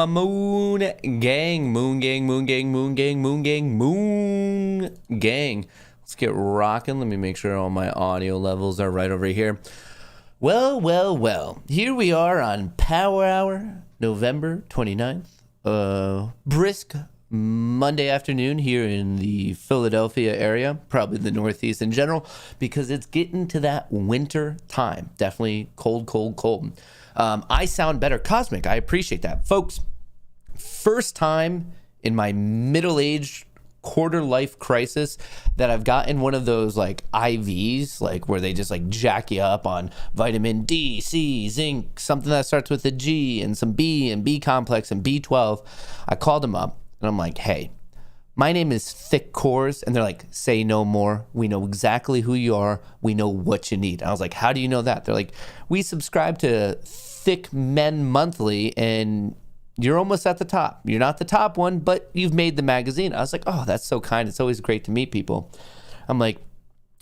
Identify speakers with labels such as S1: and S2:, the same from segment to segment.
S1: Moon gang, moon gang, moon gang, moon gang, moon gang, moon gang. Let's get rocking. Let me make sure all my audio levels are right over here. Well. Here we are on Power Hour, November 29th. Brisk Monday afternoon here in the Philadelphia area, probably the Northeast in general, because it's getting to that winter time. Definitely cold. I sound better. Cosmic, I appreciate that. Folks, first time in my middle-aged quarter life crisis that I've gotten one of those like IVs, like where they just like jack you up on vitamin D, C, zinc, something that starts with a G, and some B and B complex and B12. I called them up and I'm like, hey, my name is Thick Kohrs. And they're like, say no more. We know exactly who you are. We know what you need. And I was like, how do you know that? They're like, we subscribe to Thick Men Monthly and you're almost at the top. You're not the top one, but you've made the magazine. I was like, oh, that's so kind. It's always great to meet people. I'm like,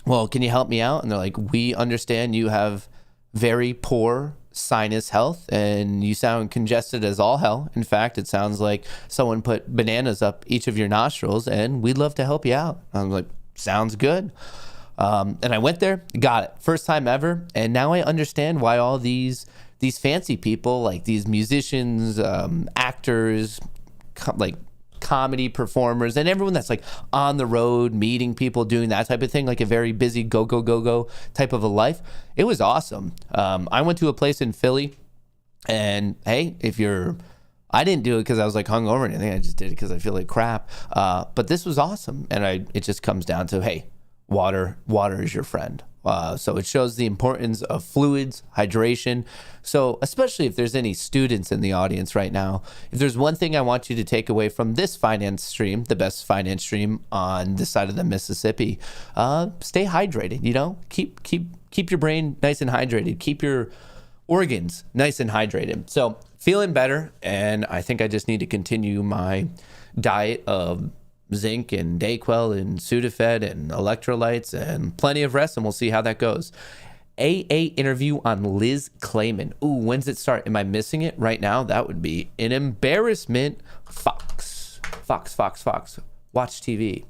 S1: well, can you help me out? And they're like, we understand you have very poor sinus health and you sound congested as all hell. In fact, it sounds like someone put bananas up each of your nostrils and we'd love to help you out. I was like, sounds good. And I went there, got it. First time ever. And now I understand why all these fancy people, like these musicians, actors, like comedy performers, and everyone that's like on the road, meeting people, doing that type of thing, like a very busy go type of a life. It was awesome. I went to a place in Philly, and hey, I didn't do it because I was like hungover or anything. I just did it because I feel like crap. But this was awesome, and it just comes down to, hey, water is your friend. So it shows the importance of fluids, hydration. So especially if there's any students in the audience right now, if there's one thing I want you to take away from this finance stream, the best finance stream on this side of the Mississippi, stay hydrated. You know, keep your brain nice and hydrated. Keep your organs nice and hydrated. So feeling better, and I think I just need to continue my diet of zinc and Dayquil and Sudafed and electrolytes and plenty of rest, and we'll see how that goes. AA interview on Liz Clayman. Ooh, when's it start? Am I missing it right now? That would be an embarrassment. Fox. Watch TV.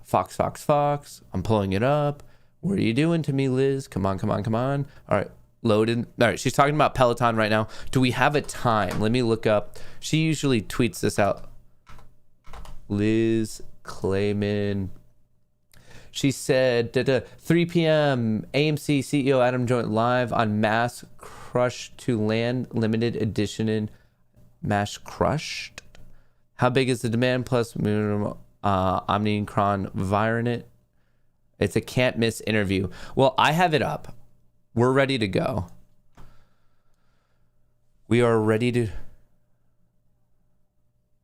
S1: Fox. I'm pulling it up. What are you doing to me, Liz? Come on. All right. loaded. All right, she's talking about Peloton right now. Do we have a time? Let me look up. She usually tweets this out. Liz Clayman. She said, 3 p.m. AMC CEO Adam joined live on Mass Crush to Land limited edition in Mass Crushed. How big is the demand plus Omnicron Vironit? It's a can't miss interview. Well, I have it up. We're ready to go. We are ready to...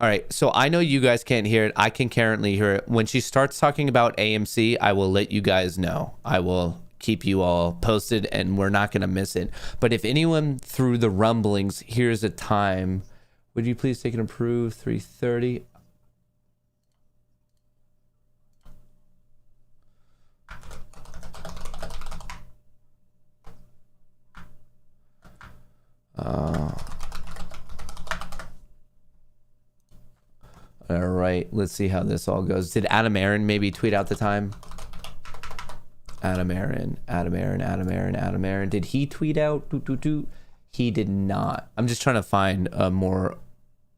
S1: All right, so I know you guys can't hear it. I can currently hear it. When she starts talking about AMC, I will let you guys know. I will keep you all posted, and we're not going to miss it. But if anyone through the rumblings hears a time, would you please take an approve 3:30? All right, let's see how this all goes. Did Adam Aaron maybe tweet out the time? Adam Aaron. Did he tweet out? He did not. I'm just trying to find a more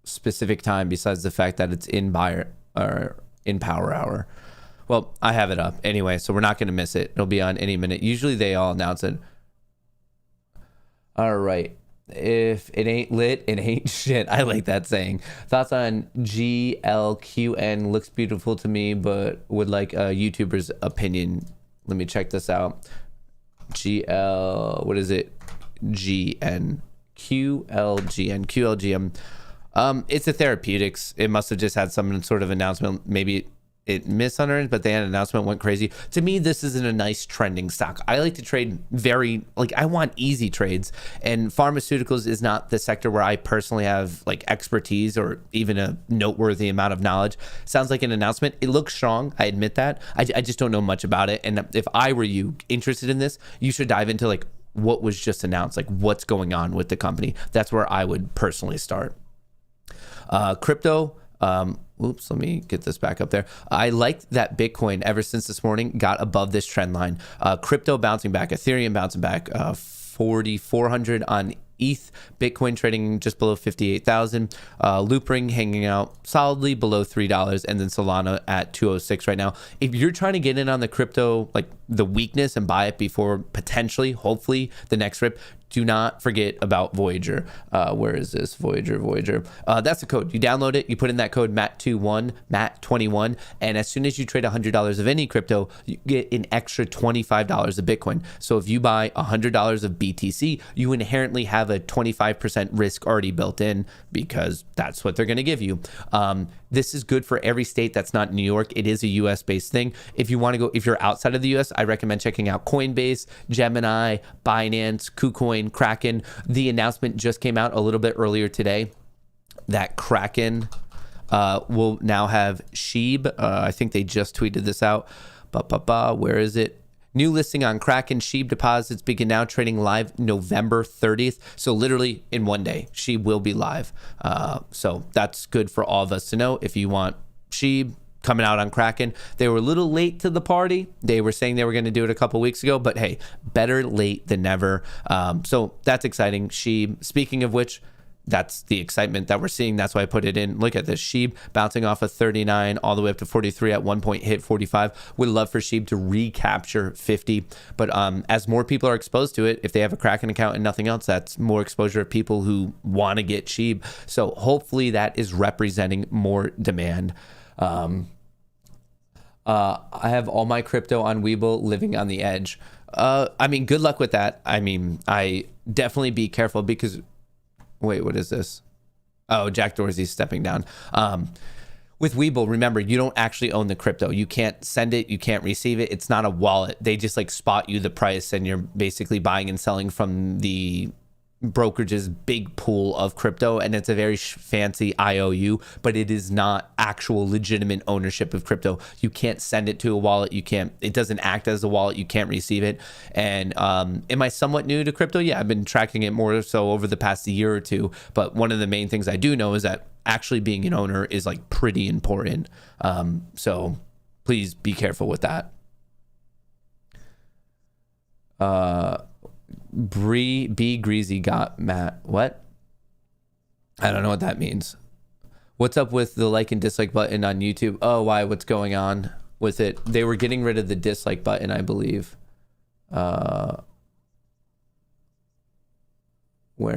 S1: specific time besides the fact that it's in buyer or in power hour. Well, I have it up anyway, so we're not going to miss it. It'll be on any minute. Usually they all announce it. All right. If it ain't lit, it ain't shit. I like that saying. Thoughts on GLQN? Looks beautiful to me, but would like a YouTuber's opinion. Let me check this out. What is it? QLGM. It's a therapeutics. It must have just had some sort of announcement. Maybe it missed on it, but the announcement went crazy. To me, this isn't a nice trending stock. I like to trade I want easy trades, and pharmaceuticals is not the sector where I personally have like expertise or even a noteworthy amount of knowledge. Sounds like an announcement. It looks strong. I admit that. I just don't know much about it. And if I were you interested in this, you should dive into like what was just announced, like what's going on with the company. That's where I would personally start. Crypto. Oops, let me get this back up there. I liked that Bitcoin ever since this morning got above this trend line. Crypto bouncing back, Ethereum bouncing back, 4,400 on ETH, Bitcoin trading just below 58,000, Loopring hanging out solidly below $3, and then Solana at 206 right now. If you're trying to get in on the crypto, like the weakness, and buy it before potentially, hopefully, the next rip, do not forget about Voyager. Where is this? Voyager. That's the code. You download it, you put in that code MAT21, and as soon as you trade $100 of any crypto, you get an extra $25 of Bitcoin. So if you buy $100 of BTC, you inherently have a 25% risk already built in because that's what they're going to give you. This is good for every state that's not New York. It is a US based thing. If you want to go, if you're outside of the US, I recommend checking out Coinbase, Gemini, Binance, KuCoin, Kraken. The announcement just came out a little bit earlier today that Kraken will now have SHIB. I think they just tweeted this out. Where is it? New listing on Kraken. SHIB deposits begin now trading live November 30th. So literally in one day, SHIB will be live. So that's good for all of us to know. If you want SHIB coming out on Kraken, they were a little late to the party. They were saying they were going to do it a couple weeks ago, but hey, better late than never. So that's exciting. SHIB, speaking of which, that's the excitement that we're seeing. That's why I put it in. Look at this. SHIB bouncing off of 39 all the way up to 43, at one point hit 45. Would love for SHIB to recapture 50. But as more people are exposed to it, if they have a Kraken account and nothing else, that's more exposure of people who want to get SHIB. So hopefully that is representing more demand. I have all my crypto on Webull, living on the edge. I mean, good luck with that. I mean, I definitely be careful because... Wait, what is this? Oh, Jack Dorsey's stepping down. With Webull, remember, you don't actually own the crypto. You can't send it. You can't receive it. It's not a wallet. They just like spot you the price, and you're basically buying and selling from the brokerage's big pool of crypto, and it's a very fancy IOU, but it is not actual legitimate ownership of crypto. You can't send it to a wallet. It doesn't act as a wallet. You can't receive it. And am I somewhat new to crypto? Yeah, I've been tracking it more so over the past year or two, but one of the main things I do know is that actually being an owner is like pretty important. So please be careful with that. B Greasy got Matt. What? I don't know what that means. What's up with the like and dislike button on YouTube? Oh, why? What's going on with it? They were getting rid of the dislike button, I believe. Where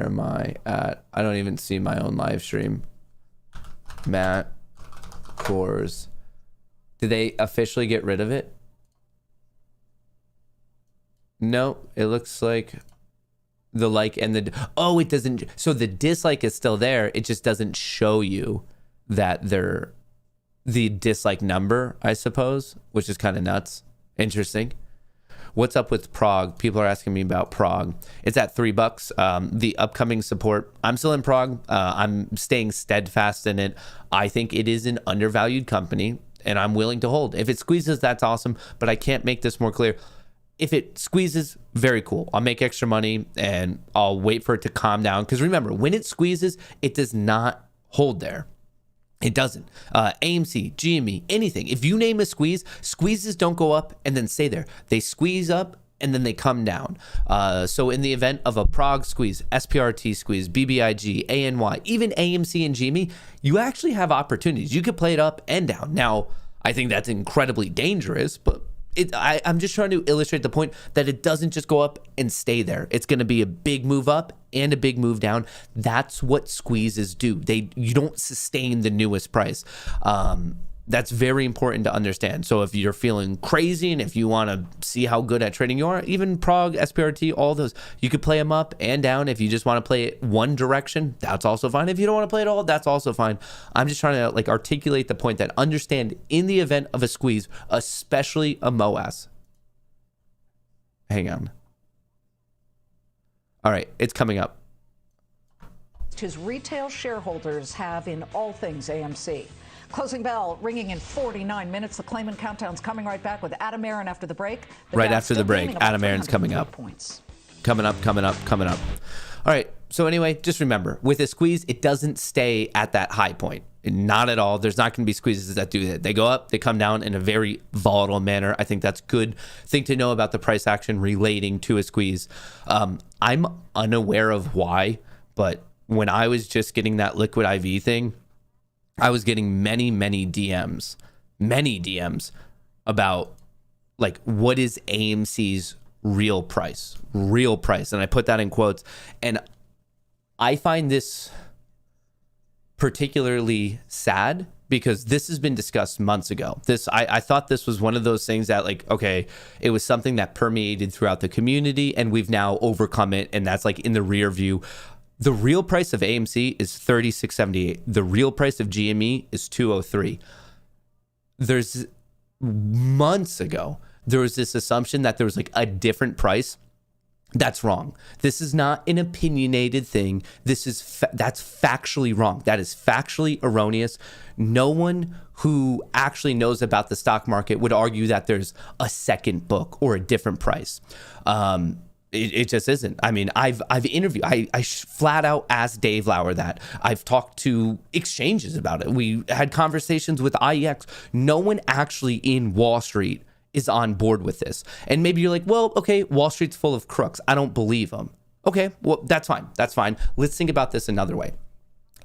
S1: am I at? I don't even see my own live stream. Matt Kohrs. Did they officially get rid of it? No, it looks like the like and the... Oh, it doesn't... So the dislike is still there. It just doesn't show you that they're the dislike number, I suppose, which is kind of nuts. Interesting. What's up with Prague? People are asking me about Prague. It's at $3. The upcoming support. I'm still in Prague. I'm staying steadfast in it. I think it is an undervalued company, and I'm willing to hold. If it squeezes, that's awesome, but I can't make this more clear. If it squeezes, very cool. I'll make extra money and I'll wait for it to calm down. Because remember, when it squeezes, it does not hold there. It doesn't. AMC, GME, anything. If you name a squeeze, squeezes don't go up and then stay there. They squeeze up and then they come down. So in the event of a Prague squeeze, SPRT squeeze, BBIG, ANY, even AMC and GME, you actually have opportunities. You could play it up and down. Now, I think that's incredibly dangerous, but I'm just trying to illustrate the point that it doesn't just go up and stay there. It's going to be a big move up and a big move down. That's what squeezes do. You don't sustain the newest price. That's very important to understand. So if you're feeling crazy and if you want to see how good at trading you are, even Prague, SPRT, all those, you could play them up and down. If you just want to play it one direction, that's also fine. If you don't want to play it all, that's also fine. I'm just trying to like articulate the point that understand in the event of a squeeze, especially a MOAS. Hang on. All right, it's coming up.
S2: His retail shareholders have in all things AMC. Closing bell ringing in 49 minutes. The Clayman Countdown's coming right back with Adam Aaron after the break.
S1: Right after the break, Adam Aaron's coming up. Coming up. All right, so anyway, just remember, with a squeeze, it doesn't stay at that high point. Not at all. There's not going to be squeezes that do that. They go up, they come down in a very volatile manner. I think that's a good thing to know about the price action relating to a squeeze. I'm unaware of why, but when I was just getting that liquid IV thing, I was getting many DMs about like, what is AMC's real price? And I put that in quotes. And I find this particularly sad because this has been discussed months ago. I thought this was one of those things that like, okay, it was something that permeated throughout the community and we've now overcome it. And that's like in the rear view. The real price of AMC is $36.78. The real price of GME is $203. There's months ago, there was this assumption that there was like a different price. That's wrong. This is not an opinionated thing. That's factually wrong. That is factually erroneous. No one who actually knows about the stock market would argue that there's a second book or a different price. It just isn't. I mean, I've interviewed, I flat out asked Dave Lauer that. I've talked to exchanges about it. We had conversations with IEX. No one actually in Wall Street is on board with this. And maybe you're like, well, okay, Wall Street's full of crooks. I don't believe them. Okay, well, that's fine. That's fine. Let's think about this another way.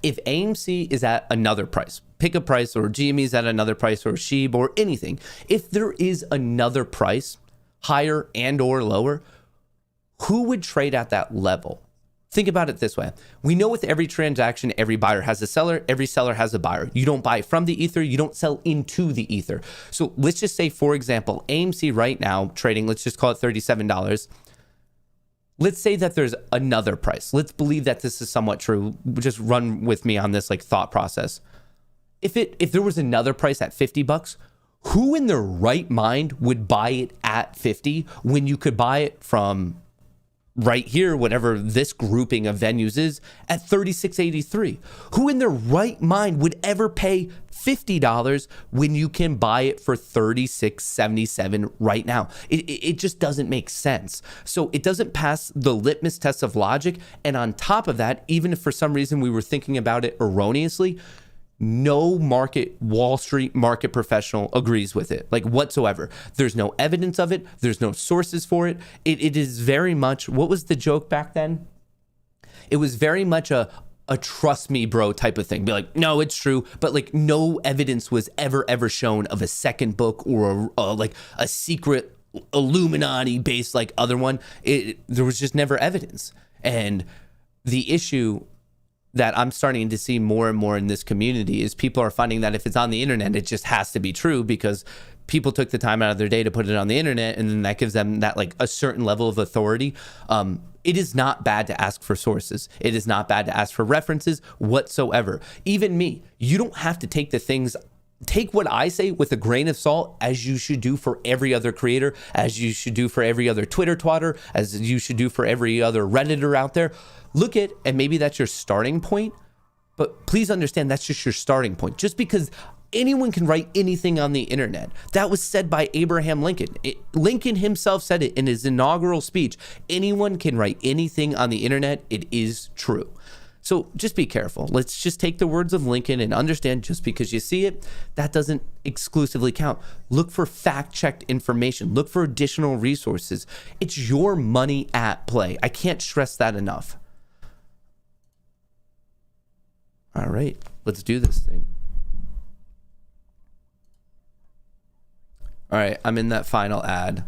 S1: If AMC is at another price, pick a price, or GME is at another price, or SHIB, or anything, if there is another price, higher and or lower, who would trade at that level? Think about it this way. We know with every transaction, every buyer has a seller, every seller has a buyer. You don't buy from the ether, you don't sell into the ether. So let's just say, for example, AMC right now trading, let's just call it $37. Let's say that there's another price. Let's believe that this is somewhat true. Just run with me on this like thought process. If there was another price at $50, who in their right mind would buy it at 50 when you could buy it from right here, whatever this grouping of venues is, at $36.83. Who in their right mind would ever pay $50 when you can buy it for $36.77 right now? It just doesn't make sense. So it doesn't pass the litmus test of logic. And on top of that, even if for some reason we were thinking about it erroneously, No Wall Street market professional agrees with it, like whatsoever. There's no evidence of it. There's no sources for it. It is very much, what was the joke back then? It was very much a trust me bro type of thing. Be like, no, it's true. But like no evidence was ever shown of a second book or like a secret Illuminati based like other one. There was just never evidence. And the issue that I'm starting to see more and more in this community is people are finding that if it's on the internet, it just has to be true because people took the time out of their day to put it on the internet, and then that gives them that like a certain level of authority. It is not bad to ask for sources. It is not bad to ask for references whatsoever. Even me, you don't have to take what I say with a grain of salt, as you should do for every other creator, as you should do for every other Twitter twatter, as you should do for every other Redditor out there. Look at, and maybe that's your starting point, but please understand that's just your starting point. Just because anyone can write anything on the internet. That was said by Abraham Lincoln. Lincoln himself said it in his inaugural speech. Anyone can write anything on the internet. It is true. So just be careful. Let's just take the words of Lincoln and understand just because you see it, that doesn't exclusively count. Look for fact-checked information. Look for additional resources. It's your money at play. I can't stress that enough. All right, let's do this thing. All right, I'm in that final ad.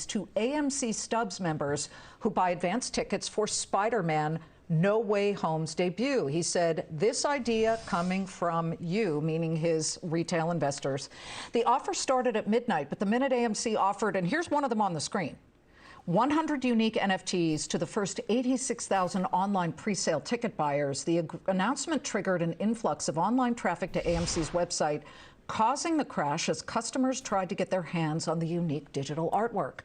S2: To AMC Stubs members who buy advance tickets for Spider-Man No Way Home's debut. He said, this idea coming from you, meaning his retail investors. The offer started at midnight, but the minute AMC offered, and here's one of them on the screen, 100 unique NFTs to the first 86,000 online pre-sale ticket buyers. The announcement triggered an influx of online traffic to AMC's website, causing the crash as customers tried to get their hands on the unique digital artwork.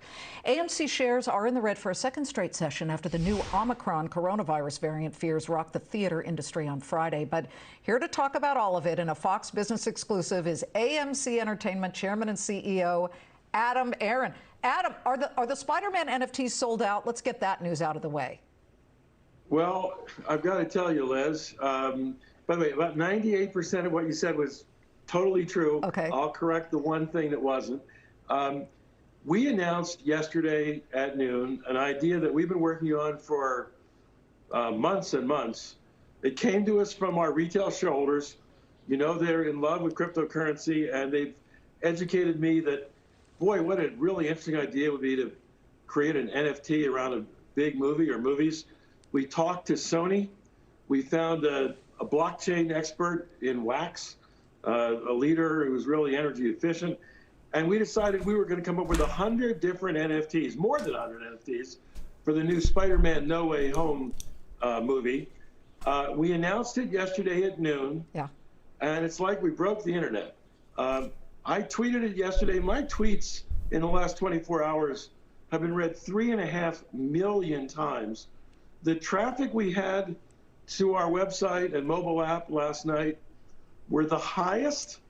S2: AMC shares are in the red for a second straight session after the new Omicron coronavirus variant fears rocked the theater industry on Friday. But here to talk about all of it in a Fox Business exclusive is AMC Entertainment Chairman and CEO Adam Aron. Adam, are the Spider-Man NFTs sold out? Let's get that news out of the way.
S3: Well, I've got to tell you, Liz, by the way, about 98% of what you said was totally true.
S2: Okay.
S3: I'll correct the one thing that wasn't. We announced yesterday at noon an idea that we've been working on for months and months. It came to us from our retail shareholders. You know, they're in love with cryptocurrency, and they've educated me that, boy, what a really interesting idea would be to create an NFT around a big movie or movies. We talked to Sony. We found a blockchain expert in Wax, a leader who was really energy efficient. And we decided we were going to come up with 100 different NFTs, more than 100 NFTs, for the new Spider-Man No Way Home movie. We announced it yesterday at noon. Yeah. And it's like we broke the internet. I tweeted it yesterday. My tweets in the last 24 hours have been read 3.5 million times. The traffic we had to our website and mobile app last night were the highest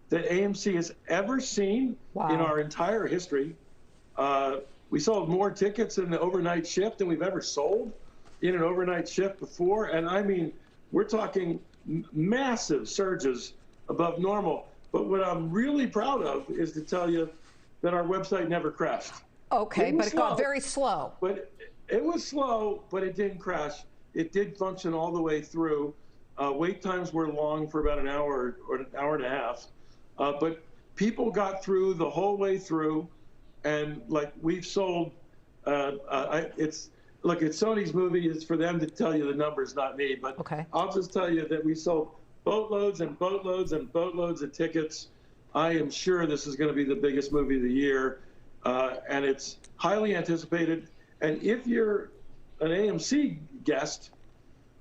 S3: that AMC has ever seen in our entire history. We sold more tickets in the overnight shift than we've ever sold in an overnight shift before. And I mean, we're talking massive surges above normal. But what I'm really proud of is to tell you that our website never crashed.
S2: Okay, but it got very slow.
S3: But it was slow, but it didn't crash. It did function all the way through. Wait times were long for about an hour or an hour and a half. But people got through the whole way through. And like we've sold, look, it's Sony's movie. It's for them to tell you the numbers, not me. But okay. I'll just tell you that we sold boatloads and boatloads and boatloads of tickets. I am sure this is going to be the biggest movie of the year, and it's highly anticipated. And if you're an AMC guest,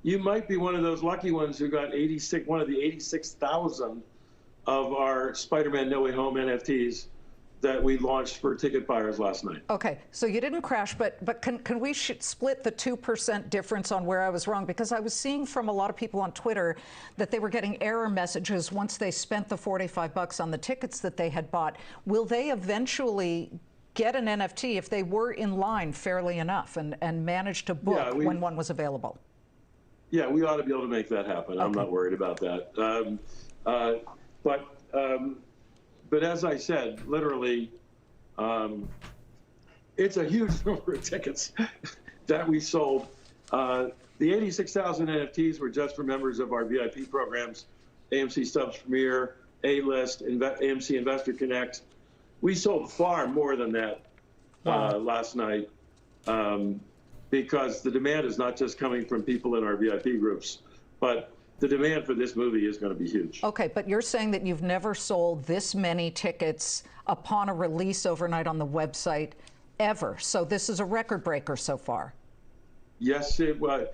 S3: you might be one of those lucky ones who got one of the 86,000 of our Spider-Man No Way Home NFTs that we launched for ticket buyers last night.
S2: Okay, so you didn't crash, but can we split the 2% difference on where I was wrong? Because I was seeing from a lot of people on Twitter that they were getting error messages once they spent the $45 on the tickets that they had bought. Will they eventually get an NFT if they were in line fairly enough and managed to book when one was available?
S3: Yeah, we ought to be able to make that happen. Okay. I'm not worried about that. But as I said, literally, it's a huge number of tickets that we sold. The 86,000 NFTs were just for members of our VIP programs, AMC Stubs Premier, A-List, AMC Investor Connect. We sold far more than that last night because the demand is not just coming from people in our VIP groups, but the demand for this movie is going to be huge.
S2: Okay, but you're saying that you've never sold this many tickets upon a release overnight on the website ever. So this is a record breaker so far.
S3: Yes, it was.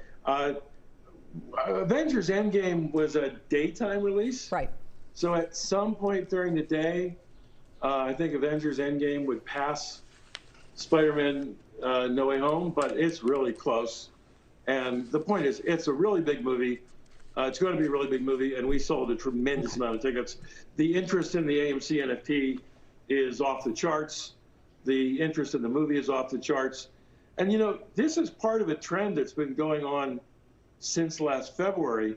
S3: Avengers Endgame was a daytime release.
S2: Right.
S3: So at some point during the day, I think Avengers Endgame would pass Spider-Man No Way Home, but it's really close. And the point is, it's a really big movie. It's going to be a really big movie, and we sold a tremendous amount of tickets. The interest in the AMC NFT is off the charts. The interest in the movie is off the charts. And, you know, this is part of a trend that's been going on since last February.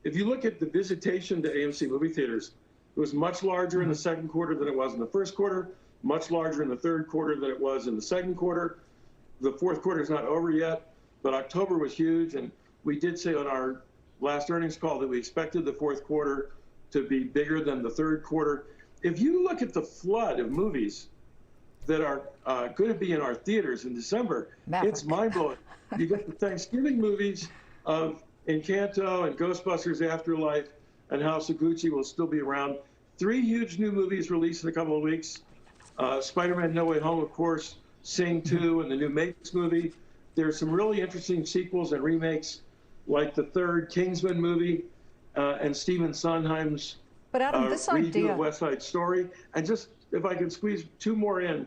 S3: If you look at the visitation to AMC movie theaters, it was much larger in the second quarter than it was in the first quarter, much larger in the third quarter than it was in the second quarter. The fourth quarter is not over yet, but October was huge. And we did say on our last earnings call that we expected the fourth quarter to be bigger than the third quarter. If you look at the flood of movies that are going to be in our theaters in December, it's mind-blowing. You get the Thanksgiving movies of Encanto and Ghostbusters Afterlife and House of Gucci will still be around. 3 huge new movies released in a couple of weeks. Spider-Man No Way Home, of course, Sing 2 and the new Matrix movie. There's some really interesting sequels and remakes like the third Kingsman movie and Stephen Sondheim's
S2: but Adam, this idea
S3: of West Side Story. And just, if I can squeeze 2 more in,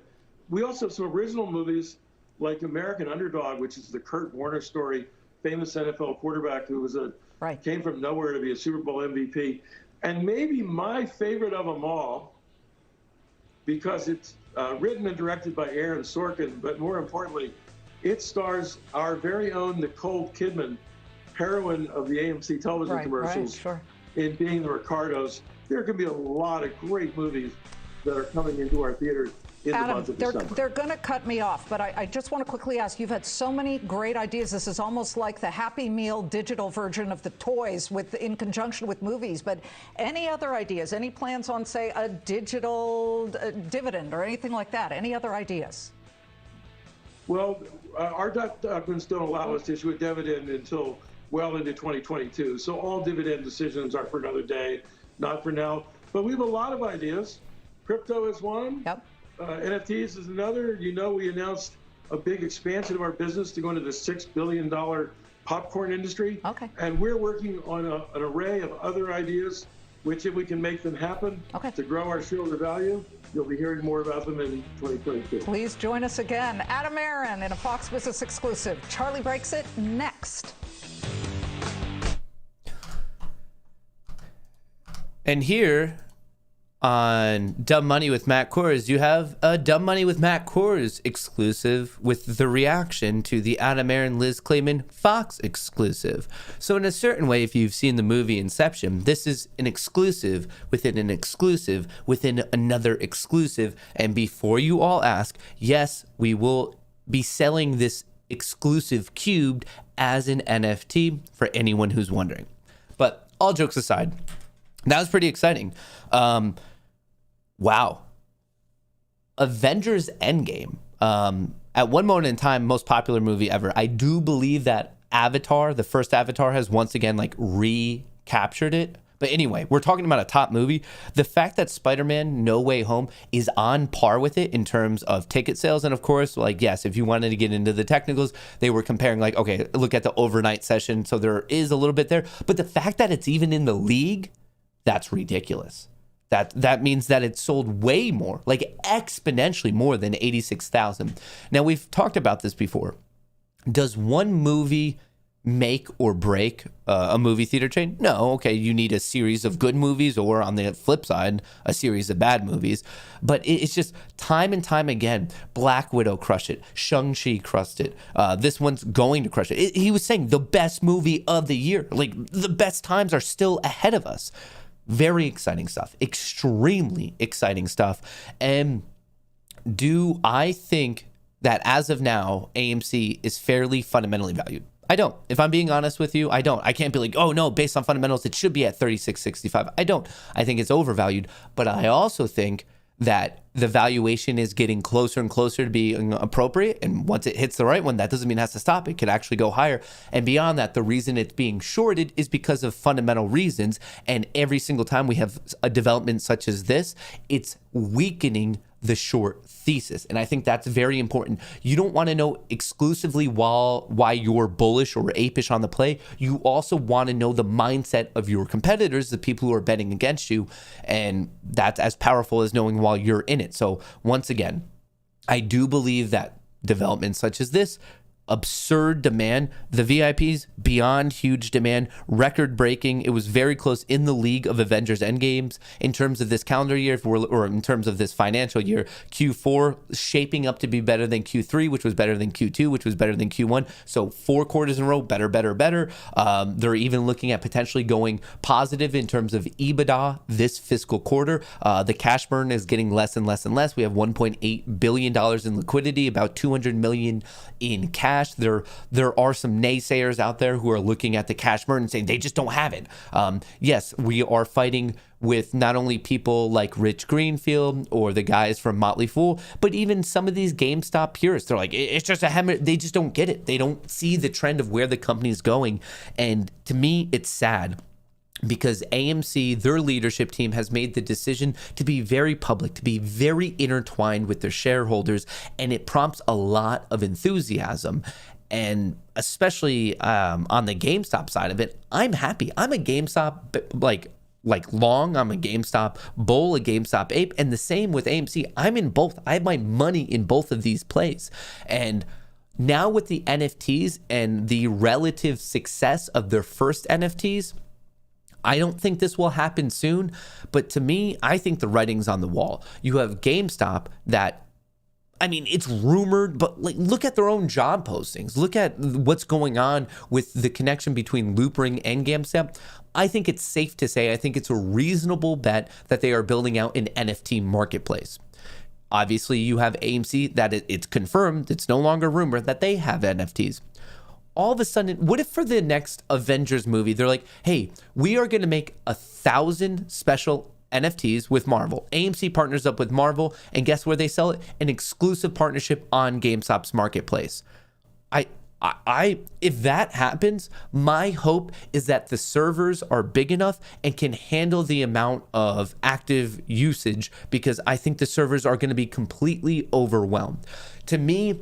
S3: we also have some original movies like American Underdog, which is the Kurt Warner story, famous NFL quarterback who was came from nowhere to be a Super Bowl MVP. And maybe my favorite of them all, because it's written and directed by Aaron Sorkin, but more importantly, it stars our very own Nicole Kidman, heroine of the AMC television commercials, in Being the Ricardos. There can be a lot of great movies that are coming into our theaters in the month of December.
S2: They're going to cut me off, but I just want to quickly ask, you've had so many great ideas. This is almost like the Happy Meal digital version of the toys in conjunction with movies. But any other ideas? Any plans on, say, a digital dividend or anything like that? Any other ideas?
S3: Well, our documents don't allow us to issue a dividend until well into 2022. So all dividend decisions are for another day, not for now. But we have a lot of ideas. Crypto is one.
S2: Yep.
S3: NFTs is another. You know, we announced a big expansion of our business to go into the $6 billion popcorn industry.
S2: Okay.
S3: And we're working on an array of other ideas, which if we can make them happen to grow our shareholder value, you'll be hearing more about them in 2022.
S2: Please join us again. Adam Aaron in a Fox Business exclusive. Charlie Breaks It next.
S1: And here on Dumb Money with Matt Kohrs, you have a Dumb Money with Matt Kohrs exclusive with the reaction to the Adam Aaron Liz Clayman Fox exclusive. So in a certain way, if you've seen the movie Inception, this is an exclusive within an exclusive within another exclusive. And before you all ask, yes, we will be selling this exclusive cubed as an NFT for anyone who's wondering. But all jokes aside, that was pretty exciting. Wow. Avengers Endgame. At one moment in time, most popular movie ever. I do believe that Avatar, the first Avatar, has once again like recaptured it. But anyway, we're talking about a top movie. The fact that Spider-Man No Way Home is on par with it in terms of ticket sales. And of course, like, yes, if you wanted to get into the technicals, they were comparing like, okay, look at the overnight session. So there is a little bit there. But the fact that it's even in the league, that's ridiculous. That means that it sold way more, like exponentially more than 86,000. Now, we've talked about this before. Does one movie make or break a movie theater chain? No. Okay, you need a series of good movies, or on the flip side, a series of bad movies. But it's just time and time again, Black Widow crushed it. Shang-Chi crushed it. This one's going to crush it. He was saying the best movie of the year. Like, the best times are still ahead of us. Very exciting stuff. Extremely exciting stuff. And do I think that as of now, AMC is fairly fundamentally valued? I don't. If I'm being honest with you, I don't. I can't be like, oh no, based on fundamentals, it should be at 36.65. I don't. I think it's overvalued. But I also think that the valuation is getting closer and closer to being appropriate. And once it hits the right one, that doesn't mean it has to stop. It could actually go higher. And beyond that, the reason it's being shorted is because of fundamental reasons. And every single time we have a development such as this, it's weakening the short thesis. And I think that's very important. You don't want to know exclusively why you're bullish or apish on the play. You also want to know the mindset of your competitors, the people who are betting against you. And that's as powerful as knowing while you're in it. So once again, I do believe that developments such as this, absurd demand, the VIPs beyond huge demand, record breaking. It was very close in the league of Avengers Endgames in terms of this calendar year, or in terms of this financial year. Q4 shaping up to be better than Q3, which was better than Q2, which was better than Q1. So 4 quarters in a row, better. They're even looking at potentially going positive in terms of EBITDA this fiscal quarter. The cash burn is getting less and less and less. We have $1.8 billion in liquidity, about $200 million in cash. There are some naysayers out there who are looking at the cash burn and saying they just don't have it. Yes, we are fighting with not only people like Rich Greenfield or the guys from Motley Fool, but even some of these GameStop purists. They're like, it's just a hammer. They just don't get it. They don't see the trend of where the company's going. And to me, it's sad, because AMC, their leadership team, has made the decision to be very public, to be very intertwined with their shareholders, and it prompts a lot of enthusiasm. And especially on the GameStop side of it, I'm happy. I'm a GameStop like long. I'm a GameStop bull, a GameStop ape, and the same with AMC. I'm in both. I have my money in both of these plays. And now with the NFTs and the relative success of their first NFTs, I don't think this will happen soon, but to me, I think the writing's on the wall. You have GameStop that, I mean, it's rumored, but like, look at their own job postings. Look at what's going on with the connection between Loopring and GameStop. I think it's safe to say, I think it's a reasonable bet that they are building out an NFT marketplace. Obviously, you have AMC that it's confirmed, it's no longer rumor, that they have NFTs. All of a sudden, what if for the next Avengers movie, they're like, hey, we are going to make 1,000 special NFTs with Marvel. AMC partners up with Marvel, and guess where they sell it? An exclusive partnership on GameStop's marketplace. If that happens, my hope is that the servers are big enough and can handle the amount of active usage, because I think the servers are going to be completely overwhelmed. To me,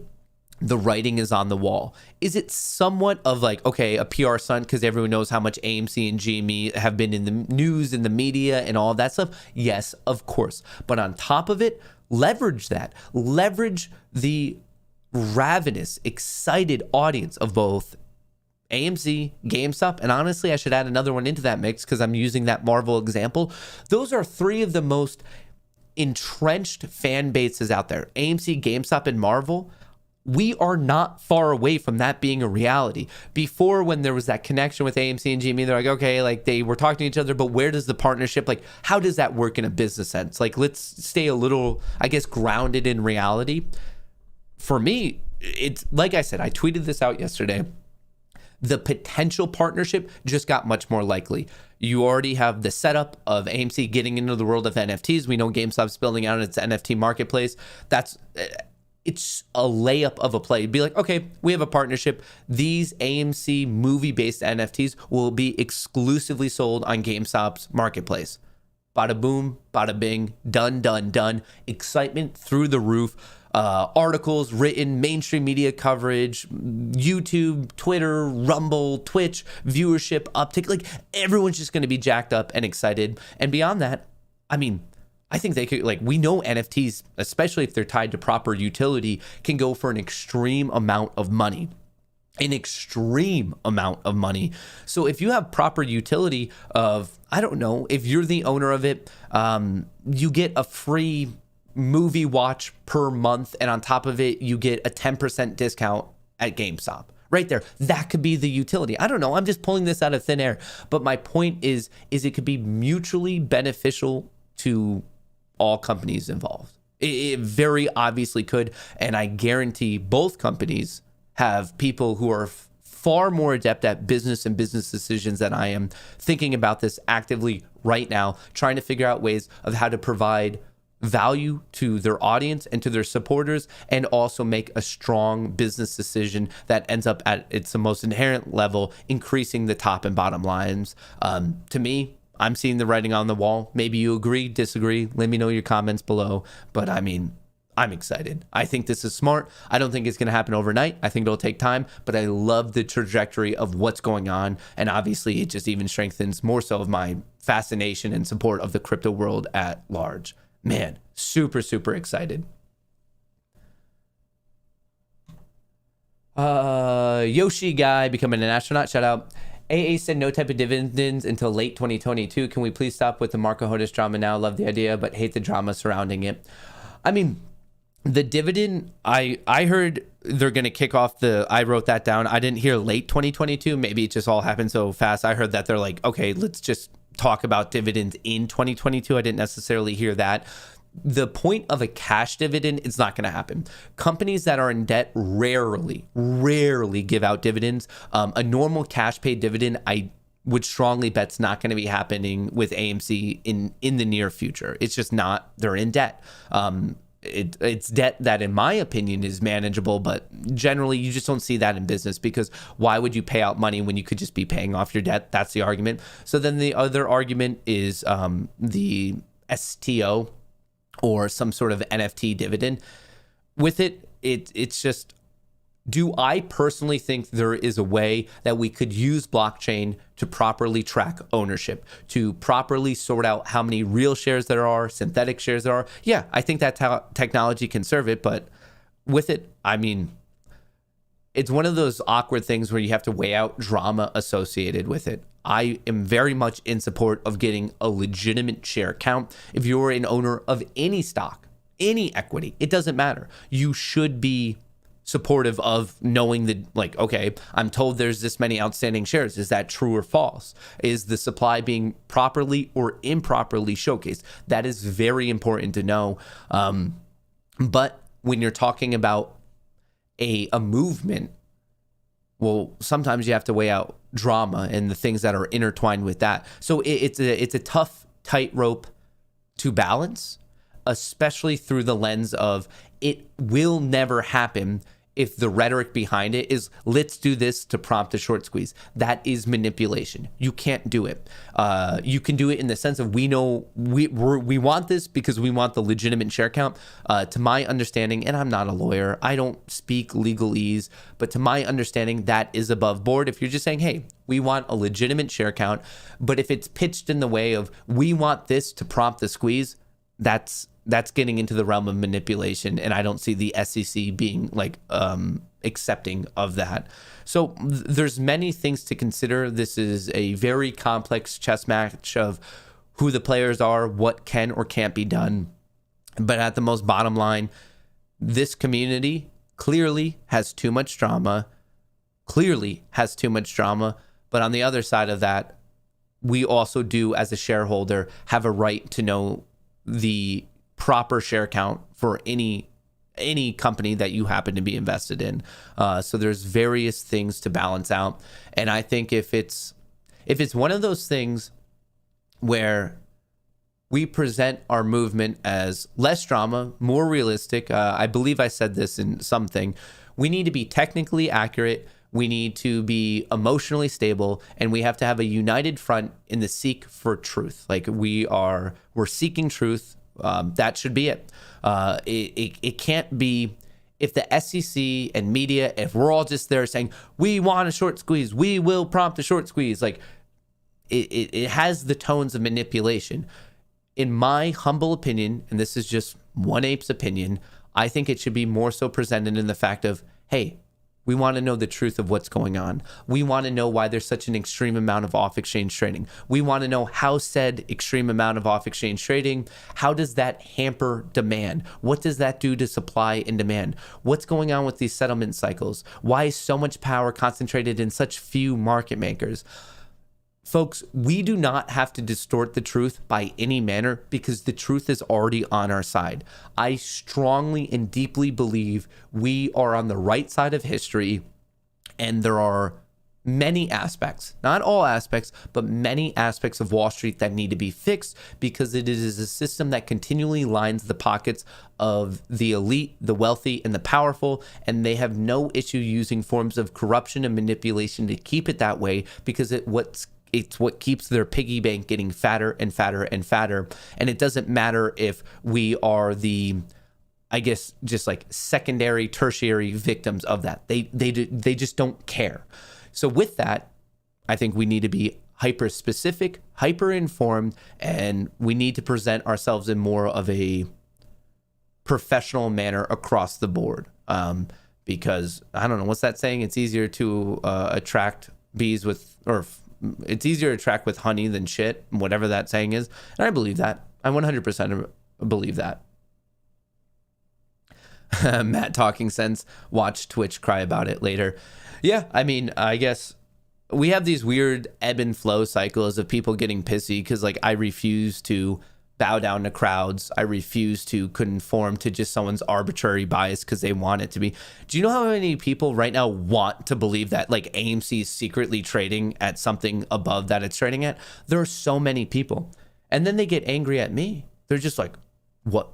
S1: the writing is on the wall. Is it somewhat of like, okay, a PR stunt because everyone knows how much AMC and GME have been in the news, in the media, and all of that stuff? Yes, of course. But on top of it, leverage that. Leverage the ravenous, excited audience of both AMC, GameStop, and honestly, I should add another one into that mix because I'm using that Marvel example. Those are 3 of the most entrenched fan bases out there. AMC, GameStop, and Marvel. We are not far away from that being a reality. Before, when there was that connection with AMC and GME, they're like, okay, like they were talking to each other, but where does the partnership, like, how does that work in a business sense? Like, let's stay a little, I guess, grounded in reality. For me, it's like I said, I tweeted this out yesterday. The potential partnership just got much more likely. You already have the setup of AMC getting into the world of NFTs. We know GameStop's building out its NFT marketplace. It's a layup of a play. It'd be like, okay, we have a partnership. These AMC movie-based NFTs will be exclusively sold on GameStop's marketplace. Bada boom, bada bing, done. Excitement through the roof. Articles written, mainstream media coverage, YouTube, Twitter, Rumble, Twitch, viewership uptick. Like, everyone's just going to be jacked up and excited. And beyond that, I mean, I think they could, like, we know NFTs, especially if they're tied to proper utility, can go for an extreme amount of money. an extreme amount of money. So if you have proper utility of, I don't know, if you're the owner of it, you get a free movie watch per month, and on top of it, you get a 10% discount at GameStop. Right there. That could be the utility. I don't know. I'm just pulling this out of thin air. But my point is it could be mutually beneficial to all companies involved. It very obviously could. And I guarantee both companies have people who are far more adept at business and business decisions than I am, thinking about this actively right now, trying to figure out ways of how to provide value to their audience and to their supporters, and also make a strong business decision that ends up at its most inherent level, increasing the top and bottom lines. To me, I'm seeing the writing on the wall. Maybe you agree, disagree. Let me know your comments below. But I mean, I'm excited. I think this is smart. I don't think it's going to happen overnight. I think it'll take time, but I love the trajectory of what's going on. And obviously, it just even strengthens more so of my fascination and support of the crypto world at large. Man, super, super excited. Yoshi guy becoming an astronaut. Shout out. AA said no type of dividends until late 2022. Can we please stop with the Marco Hodis drama now? Love the idea, but hate the drama surrounding it. I mean, the dividend, I heard they're going to kick off I wrote that down. I didn't hear late 2022. Maybe it just all happened so fast. I heard that they're like, okay, let's just talk about dividends in 2022. I didn't necessarily hear that. The point of a cash dividend is not going to happen. Companies that are in debt rarely give out dividends. A normal cash paid dividend, I would strongly bet it's not going to be happening with AMC in the near future. It's just not. They're in debt. It's debt that, in my opinion, is manageable, but generally you just don't see that in business, because why would you pay out money when you could just be paying off your debt? That's the argument. So then the other argument is the STO, or some sort of NFT dividend. With it's just, do I personally think there is a way that we could use blockchain to properly track ownership, to properly sort out how many real shares there are, synthetic shares there are? Yeah, I think that technology can serve it, but with it, I mean, it's one of those awkward things where you have to weigh out drama associated with it. I am very much in support of getting a legitimate share count. If you're an owner of any stock, any equity, it doesn't matter. You should be supportive of knowing that, like, okay, I'm told there's this many outstanding shares. Is that true or false? Is the supply being properly or improperly showcased? That is very important to know. But when you're talking about a movement, well, sometimes you have to weigh out drama and the things that are intertwined with that. So it's a tough tightrope to balance, especially through the lens of it will never happen if the rhetoric behind it is, let's do this to prompt a short squeeze. That is manipulation. You can't do it. You can do it in the sense of, we know we want this because we want the legitimate share count. To my understanding, and I'm not a lawyer, I don't speak legalese, but to my understanding, that is above board. If you're just saying, hey, we want a legitimate share count, but if it's pitched in the way of, we want this to prompt the squeeze, that's getting into the realm of manipulation, and I don't see the SEC being like accepting of that. So there's many things to consider. This is a very complex chess match of who the players are, what can or can't be done. But at the most bottom line, this community clearly has too much drama, but on the other side of that, we also do, as a shareholder, have a right to know the proper share count for any company that you happen to be invested in. So there's various things to balance out. And I think if it's one of those things where we present our movement as less drama, more realistic, I believe I said this in something, we need to be technically accurate, we need to be emotionally stable, and we have to have a united front in the seek for truth. Like we're seeking truth. That should be it. It can't be, if the SEC and media, if we're all just there saying, we want a short squeeze, we will prompt a short squeeze, like it has the tones of manipulation. In my humble opinion, and this is just one ape's opinion, I think it should be more so presented in the fact of, hey, We want to know the truth of what's going on. We want to know why there's such an extreme amount of off-exchange trading. We want to know how said extreme amount of off-exchange trading, how does that hamper demand? What does that do to supply and demand? What's going on with these settlement cycles? Why is so much power concentrated in such few market makers? Folks, we do not have to distort the truth by any manner because the truth is already on our side. I strongly and deeply believe we are on the right side of history, and there are many aspects, not all aspects, but many aspects of Wall Street that need to be fixed because it is a system that continually lines the pockets of the elite, the wealthy, and the powerful, and they have no issue using forms of corruption and manipulation to keep it that way because it's what keeps their piggy bank getting fatter and fatter and fatter. And it doesn't matter if we are the, I guess, just like secondary, tertiary victims of that. They just don't care. So with that, I think we need to be hyper specific, hyper informed, and we need to present ourselves in more of a professional manner across the board. Because I don't know, what's that saying? It's easier to attract bees with, or it's easier to attract with honey than shit, whatever that saying is. And I believe that. I 100% believe that. Matt Talking Sense, watch Twitch cry about it later. Yeah, I mean, I guess we have these weird ebb and flow cycles of people getting pissy because, like, I refuse to bow down to crowds. I refuse to conform to just someone's arbitrary bias because they want it to be. Do you know how many people right now want to believe that, like, AMC is secretly trading at something above that it's trading at? There are so many people. And then they get angry at me. They're just like, what?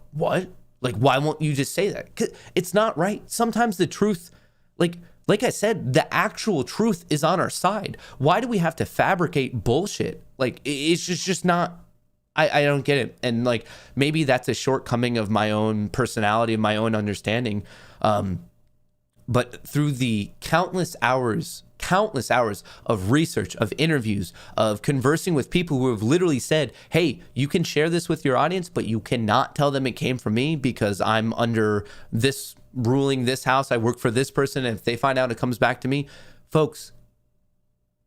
S1: Like, why won't you just say that? 'Cause it's not right. Sometimes the truth, like I said, the actual truth is on our side. Why do we have to fabricate bullshit? Like, it's just not, I don't get it. And like, maybe that's a shortcoming of my own personality, my own understanding. But through the countless hours of research, of interviews, of conversing with people who have literally said, hey, you can share this with your audience, but you cannot tell them it came from me because I'm under this ruling, this house, I work for this person, and if they find out it comes back to me. Folks,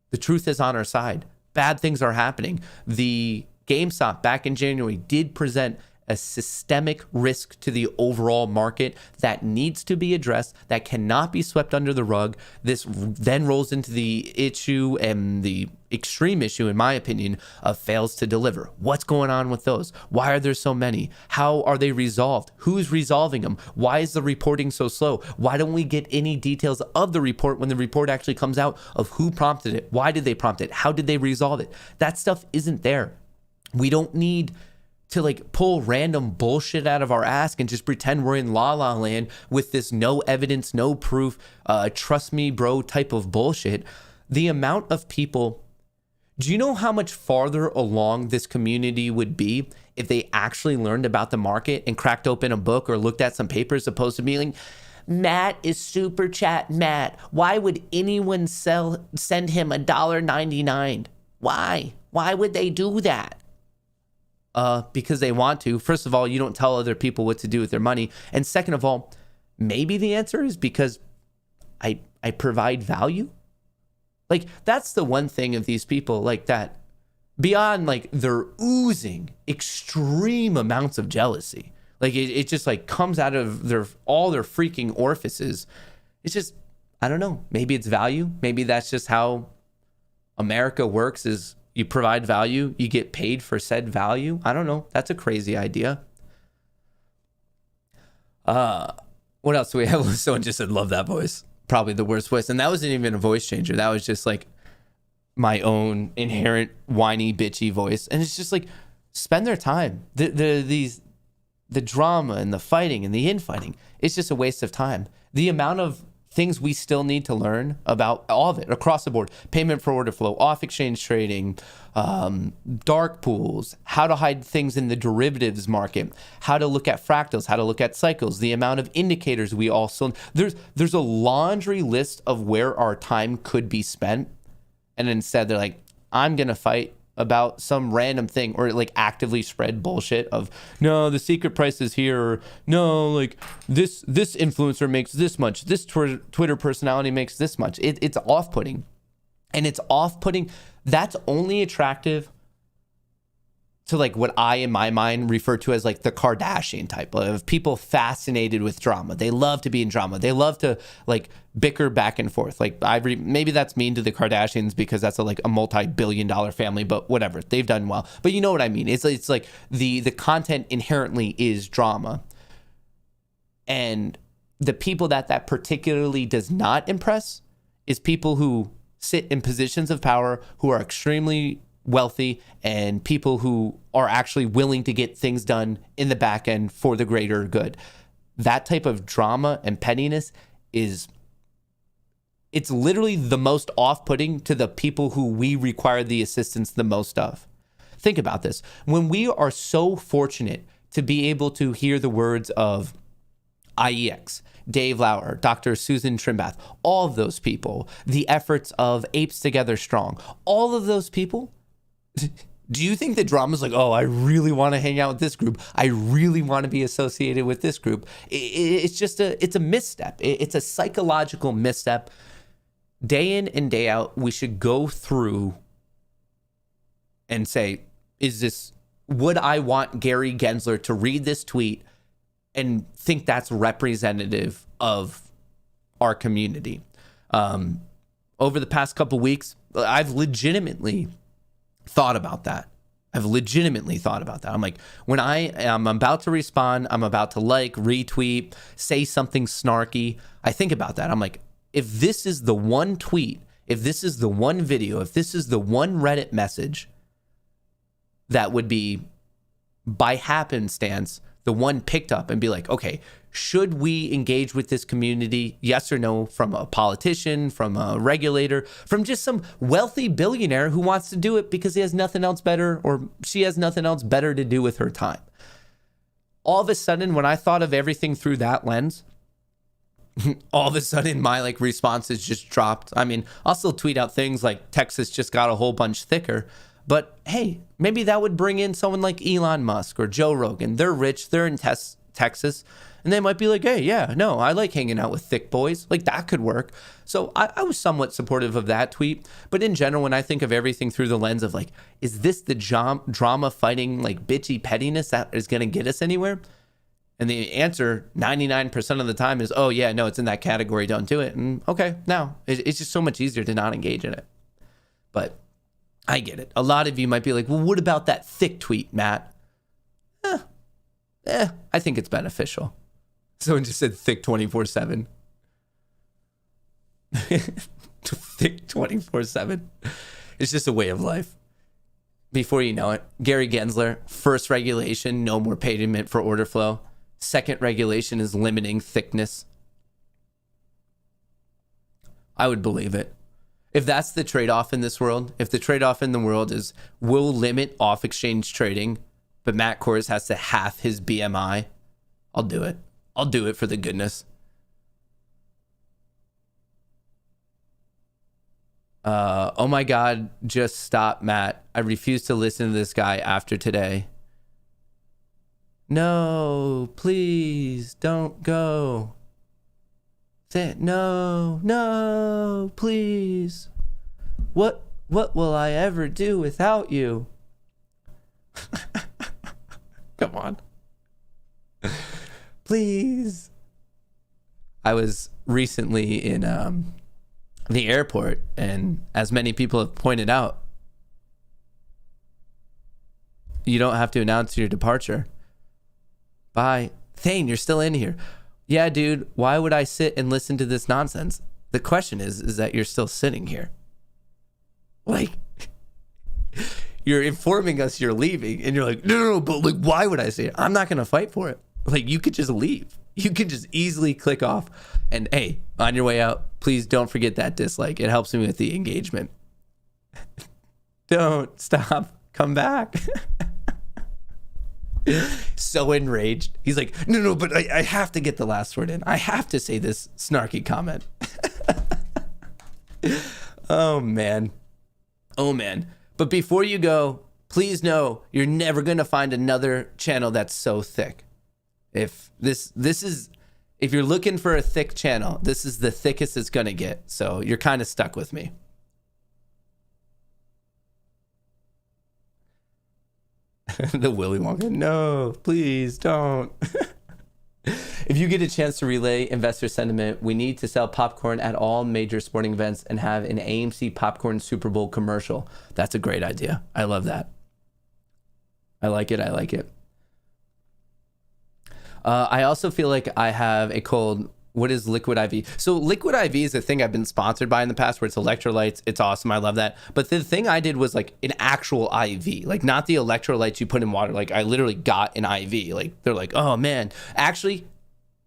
S1: the truth is on our side. Bad things are happening. The GameStop back in January did present a systemic risk to the overall market that needs to be addressed, that cannot be swept under the rug. This then rolls into the issue and the extreme issue, in my opinion, of fails to deliver. What's going on with those? Why are there so many? How are they resolved? Who's resolving them? Why is the reporting so slow? Why don't we get any details of the report when the report actually comes out of who prompted it? Why did they prompt it? How did they resolve it? That stuff isn't there. We don't need to like pull random bullshit out of our ass and just pretend we're in la la land with this no evidence, no proof, trust me bro type of bullshit. The amount of people, do you know how much farther along this community would be if they actually learned about the market and cracked open a book or looked at some papers opposed to being like, Matt is super chat Matt. Why would anyone send him $1.99? Why would they do that? Because they want to. First of all, you don't tell other people what to do with their money. And second of all, maybe the answer is because I provide value. Like, that's the one thing of these people like that. Beyond like they're oozing extreme amounts of jealousy. Like it just like comes out of all their freaking orifices. It's just, I don't know. Maybe it's value. Maybe that's just how America works, is you provide value, you get paid for said value. I don't know. That's a crazy idea. What else do we have? Someone just said, love that voice. Probably the worst voice. And that wasn't even a voice changer. That was just like my own inherent whiny, bitchy voice. And it's just like, spend their time. The drama and the fighting and the infighting, it's just a waste of time. The amount of things we still need to learn about all of it across the board: payment for order flow, off exchange trading, dark pools, how to hide things in the derivatives market, how to look at fractals, how to look at cycles, the amount of indicators we also, there's a laundry list of where our time could be spent. And instead they're like, I'm going to fight about some random thing, or like actively spread bullshit of, no, the secret price is here, or no, like this influencer makes this much, this Twitter personality makes this much. It's off-putting. And it's off-putting. That's only attractive to like what I, in my mind, refer to as like the Kardashian type of people fascinated with drama. They love to be in drama. They love to like bicker back and forth. Like maybe that's mean to the Kardashians because that's a multi-billion-dollar family, but whatever, they've done well. But you know what I mean? It's like the content inherently is drama, and the people that particularly does not impress is people who sit in positions of power, who are extremely wealthy, and people who are actually willing to get things done in the back end for the greater good. That type of drama and pettiness it's literally the most off-putting to the people who we require the assistance the most of. Think about this. When we are so fortunate to be able to hear the words of IEX, Dave Lauer, Dr. Susan Trimbath, all of those people, the efforts of Apes Together Strong, all of those people, do you think the drama is like, oh, I really want to hang out with this group, I really want to be associated with this group? It's just it's a misstep. It's a psychological misstep. Day in and day out, we should go through and say, would I want Gary Gensler to read this tweet and think that's representative of our community? Over the past couple weeks, I've legitimately thought about that. I'm like, when I'm about to respond, I'm about to retweet, say something snarky, I think about that. I'm like, if this is the one tweet, if this is the one video, if this is the one Reddit message that would be by happenstance the one picked up and be like, okay, should we engage with this community? Yes or no, from a politician, from a regulator, from just some wealthy billionaire who wants to do it because he has nothing else better, or she has nothing else better to do with her time. All of a sudden, when I thought of everything through that lens, all of a sudden my responses just dropped. I mean, I'll still tweet out things like Texas just got a whole bunch thicker, but hey, maybe that would bring in someone like Elon Musk or Joe Rogan. They're rich, they're in Texas, and they might be like, hey, yeah, no, I like hanging out with thick boys. Like, that could work. So I was somewhat supportive of that tweet. But in general, when I think of everything through the lens of like, is this the drama fighting, like bitchy pettiness that is going to get us anywhere? And the answer 99% of the time is, oh yeah, no, it's in that category, don't do it. And okay, now it's just so much easier to not engage in it. But I get it. A lot of you might be like, well, what about that thick tweet, Matt? I think it's beneficial. Someone just said thick 24/7. Thick 24/7. It's just a way of life. Before you know it, Gary Gensler, first regulation, no more payment for order flow. Second regulation is limiting thickness. I would believe it. If that's the trade-off in this world, if the trade-off in the world is we'll limit off-exchange trading, but Matt Kohrs has to half his BMI, I'll do it. I'll do it for the goodness. Oh my God, just stop, Matt. I refuse to listen to this guy after today. No, please don't go. No, please. What will I ever do without you? Come on. Please. I was recently in the airport, and as many people have pointed out, you don't have to announce your departure. Bye. Thane, you're still in here. Yeah, dude, why would I sit and listen to this nonsense? The question is that you're still sitting here. Like, you're informing us you're leaving, and you're like, no, but like, why would I say it? I'm not going to fight for it. Like, you could just leave. You could just easily click off. And hey, on your way out, please don't forget that dislike. It helps me with the engagement. Don't stop. Come back. So enraged. He's like, no, but I have to get the last word in. I have to say this snarky comment. Oh, man. But before you go, please know you're never going to find another channel that's so thick. If if you're looking for a thick channel, this is the thickest it's going to get. So you're kind of stuck with me. The Willy Wonka. No, please don't. If you get a chance to relay investor sentiment, we need to sell popcorn at all major sporting events and have an AMC popcorn Super Bowl commercial. That's a great idea. I love that. I like it. I like it. I also feel like I have a cold. What is Liquid IV? So Liquid IV is a thing I've been sponsored by in the past where it's electrolytes. It's awesome. I love that. But the thing I did was like an actual IV, like not the electrolytes you put in water. Like I literally got an IV. Like they're like, oh man. Actually,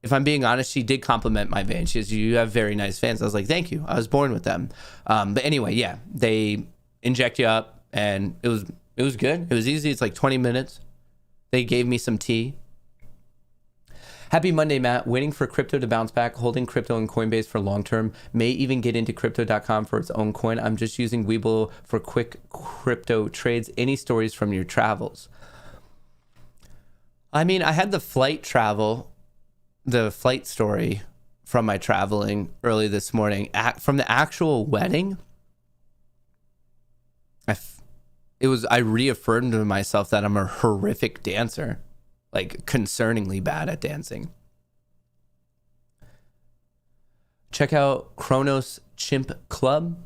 S1: if I'm being honest, she did compliment my veins. She says, you have very nice fans. I was like, thank you. I was born with them. But anyway, yeah, they inject you up and it was good. It was easy. It's like 20 minutes. They gave me some tea. Happy Monday, Matt. Waiting for crypto to bounce back, holding crypto and Coinbase for long term. May even get into crypto.com for its own coin. I'm just using Webull for quick crypto trades. Any stories from your travels? I mean, I had the flight story from my traveling early this morning. From the actual wedding, I reaffirmed to myself that I'm a horrific dancer. Like concerningly bad at dancing. Check out Kronos Chimp Club.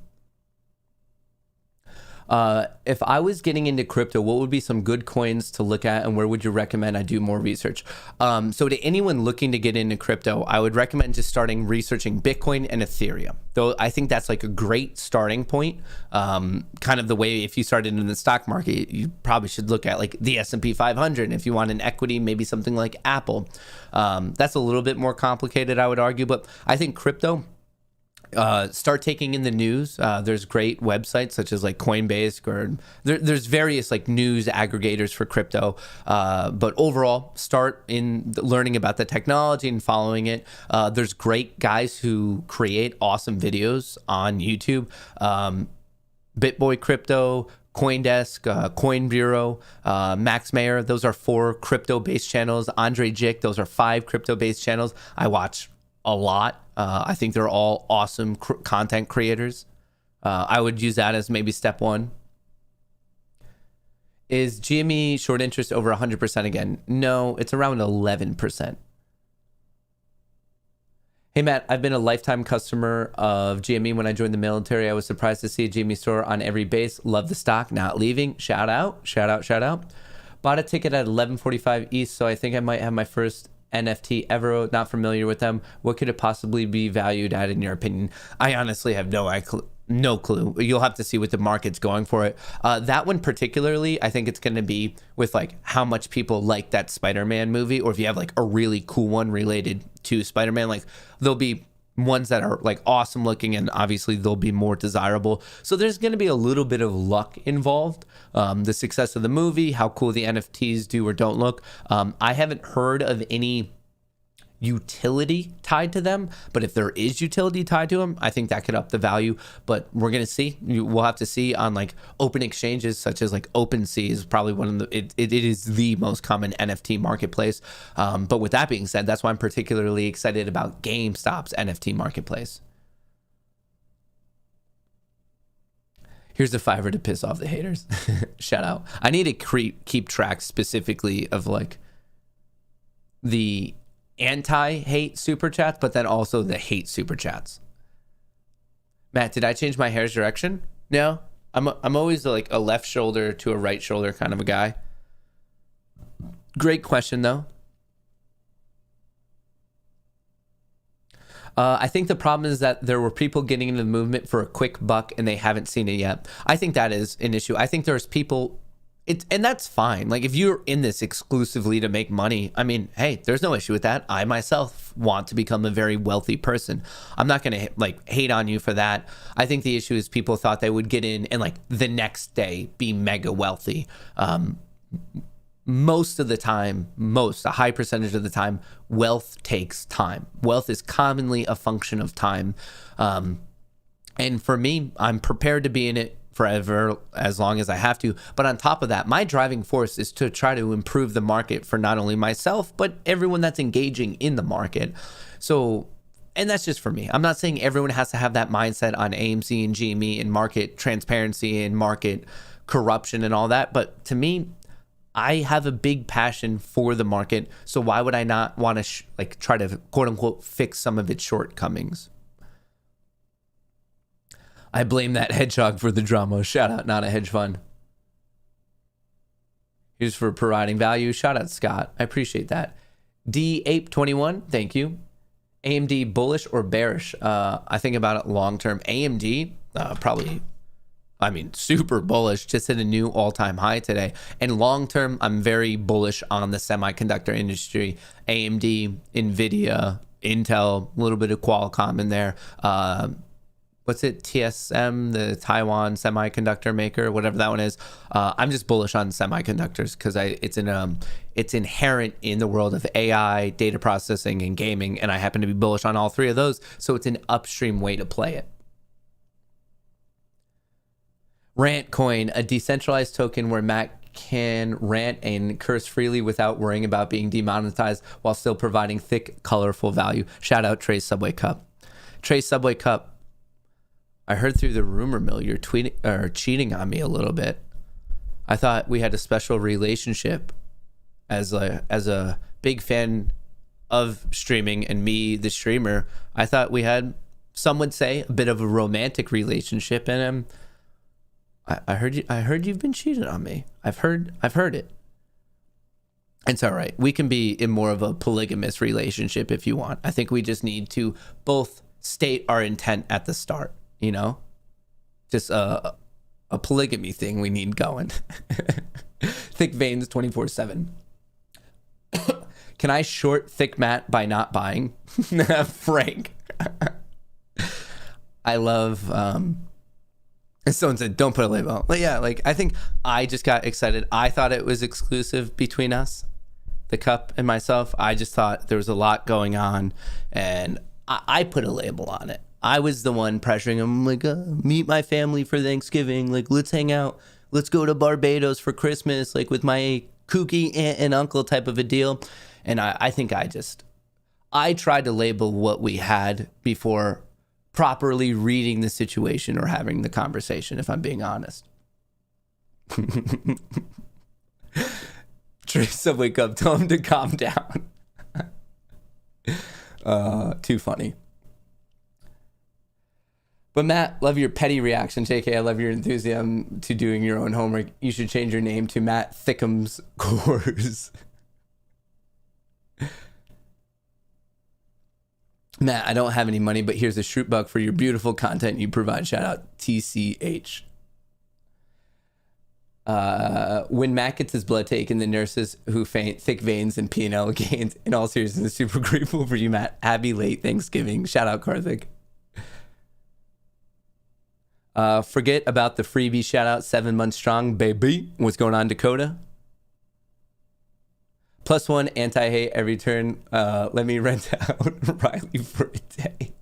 S1: If I was getting into crypto, what would be some good coins to look at and where would you recommend I do more research? So to anyone looking to get into crypto, I would recommend just starting researching Bitcoin and Ethereum. Though I think that's like a great starting point. Kind of the way if you started in the stock market, you probably should look at like the S&P 500. If you want an equity, maybe something like Apple. That's a little bit more complicated, I would argue, but I think crypto, start taking in the news. There's great websites such as like Coinbase or there's various like news aggregators for crypto. But overall, start in learning about the technology and following it. There's great guys who create awesome videos on YouTube. BitBoy Crypto, CoinDesk, Coin Bureau, Max Mayer. Those are 4 crypto-based channels. Andre Jick. Those are 5 crypto-based channels. I watch a lot. I think they're all awesome content creators. I would use that as maybe step 1. Is GME short interest over 100% again? No, it's around 11%. Hey, Matt, I've been a lifetime customer of GME. When I joined the military, I was surprised to see a GME store on every base. Love the stock, not leaving. Shout out, shout out, shout out. Bought a ticket at 11:45 East, so I think I might have my first NFT ever. Not familiar with them. What could it possibly be valued at in your opinion? I honestly have no clue. You'll have to see what the market's going for it. That one particularly, I think it's going to be with like how much people like that Spider-Man movie, or if you have like a really cool one related to Spider-Man, like there'll be ones that are like awesome looking and obviously they'll be more desirable. So there's going to be a little bit of luck involved. The success of the movie, how cool the NFTs do or don't look. I haven't heard of any utility tied to them, but if there is utility tied to them, I think that could up the value. But we're gonna see. We'll have to see on like open exchanges such as like OpenSea is probably one of the it is the most common NFT marketplace. But with that being said, that's why I'm particularly excited about GameStop's NFT marketplace. Here's the fiver to piss off the haters. Shout out. I need to keep track specifically of like the anti-hate super chats, but then also the hate super chats. Matt, did I change my hair's direction? No, I'm always like a left shoulder to a right shoulder kind of a guy. Great question though. I think the problem is that there were people getting into the movement for a quick buck and they haven't seen it yet. I think that is an issue. I think there's people, and that's fine. Like if you're in this exclusively to make money, I mean, hey, there's no issue with that. I myself want to become a very wealthy person. I'm not going to like hate on you for that. I think the issue is people thought they would get in and like the next day be mega wealthy. Most of the time, a high percentage of the time, wealth takes time. Wealth is commonly a function of time. And for me, I'm prepared to be in it forever as long as I have to. But on top of that, my driving force is to try to improve the market for not only myself, but everyone that's engaging in the market. So, and that's just for me. I'm not saying everyone has to have that mindset on AMC and GME and market transparency and market corruption and all that. But to me, I have a big passion for the market. So why would I not want to try to quote unquote fix some of its shortcomings? I blame that hedgehog for the drama. Shout out, not a hedge fund. Here's for providing value. Shout out, Scott. I appreciate that. D821, thank you. AMD bullish or bearish? I think about it long term. AMD, probably, I mean, super bullish. Just hit a new all-time high today. And long term, I'm very bullish on the semiconductor industry. AMD, NVIDIA, Intel, a little bit of Qualcomm in there. What's it? TSM, the Taiwan semiconductor maker, whatever that one is. I'm just bullish on semiconductors because it's inherent in the world of AI, data processing, and gaming, and I happen to be bullish on all three of those. So it's an upstream way to play it. Rant Coin, a decentralized token where Matt can rant and curse freely without worrying about being demonetized while still providing thick, colorful value. Shout out Trey Subway Cup. Trey Subway Cup. I heard through the rumor mill you're tweeting or cheating on me a little bit. I thought we had a special relationship as a big fan of streaming and me, the streamer. I thought we had, some would say, a bit of a romantic relationship, and I heard you've been cheating on me. I've heard it. It's all right. We can be in more of a polygamous relationship if you want. I think we just need to both state our intent at the start. You know, just a polygamy thing we need going. Thick veins 24/7. Can I short thick Matt by not buying? Frank. I love, someone said, don't put a label. But yeah, I think I just got excited. I thought it was exclusive between us, the cup and myself. I just thought there was a lot going on, and I put a label on it. I was the one pressuring him, meet my family for Thanksgiving. Let's hang out. Let's go to Barbados for Christmas, with my kooky aunt and uncle type of a deal. And I think I tried to label what we had before properly reading the situation or having the conversation, if I'm being honest. Teresa, wake up. Tell him to calm down. Too funny. But Matt, love your petty reaction. JK, I love your enthusiasm to doing your own homework. You should change your name to Matt Thickham's Kohrs. Matt, I don't have any money, but here's a shoot buck for your beautiful content you provide. Shout out TCH. When Matt gets his blood taken, the nurses who faint, thick veins and P&L gains. In all seriousness, super grateful for you, Matt. Happy late Thanksgiving. Shout out Karthik. Forget about the freebie shout out, 7 months strong, baby. What's going on, Dakota? +1 anti-hate every turn. Let me rent out Riley for a day.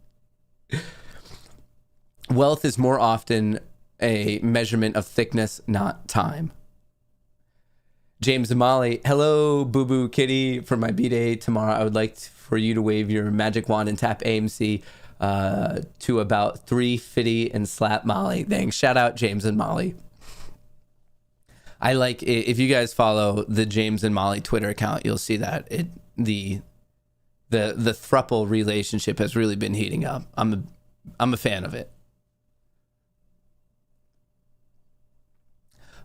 S1: Wealth is more often a measurement of thickness, not time. James Amali, hello, Boo Boo Kitty. For my B-Day tomorrow, I would like for you to wave your magic wand and tap AMC to about 350 and slap Molly. Thanks. Shout out James and Molly. I like it. If you guys follow the James and Molly Twitter account, you'll see that the thruple relationship has really been heating up. I'm a fan of it.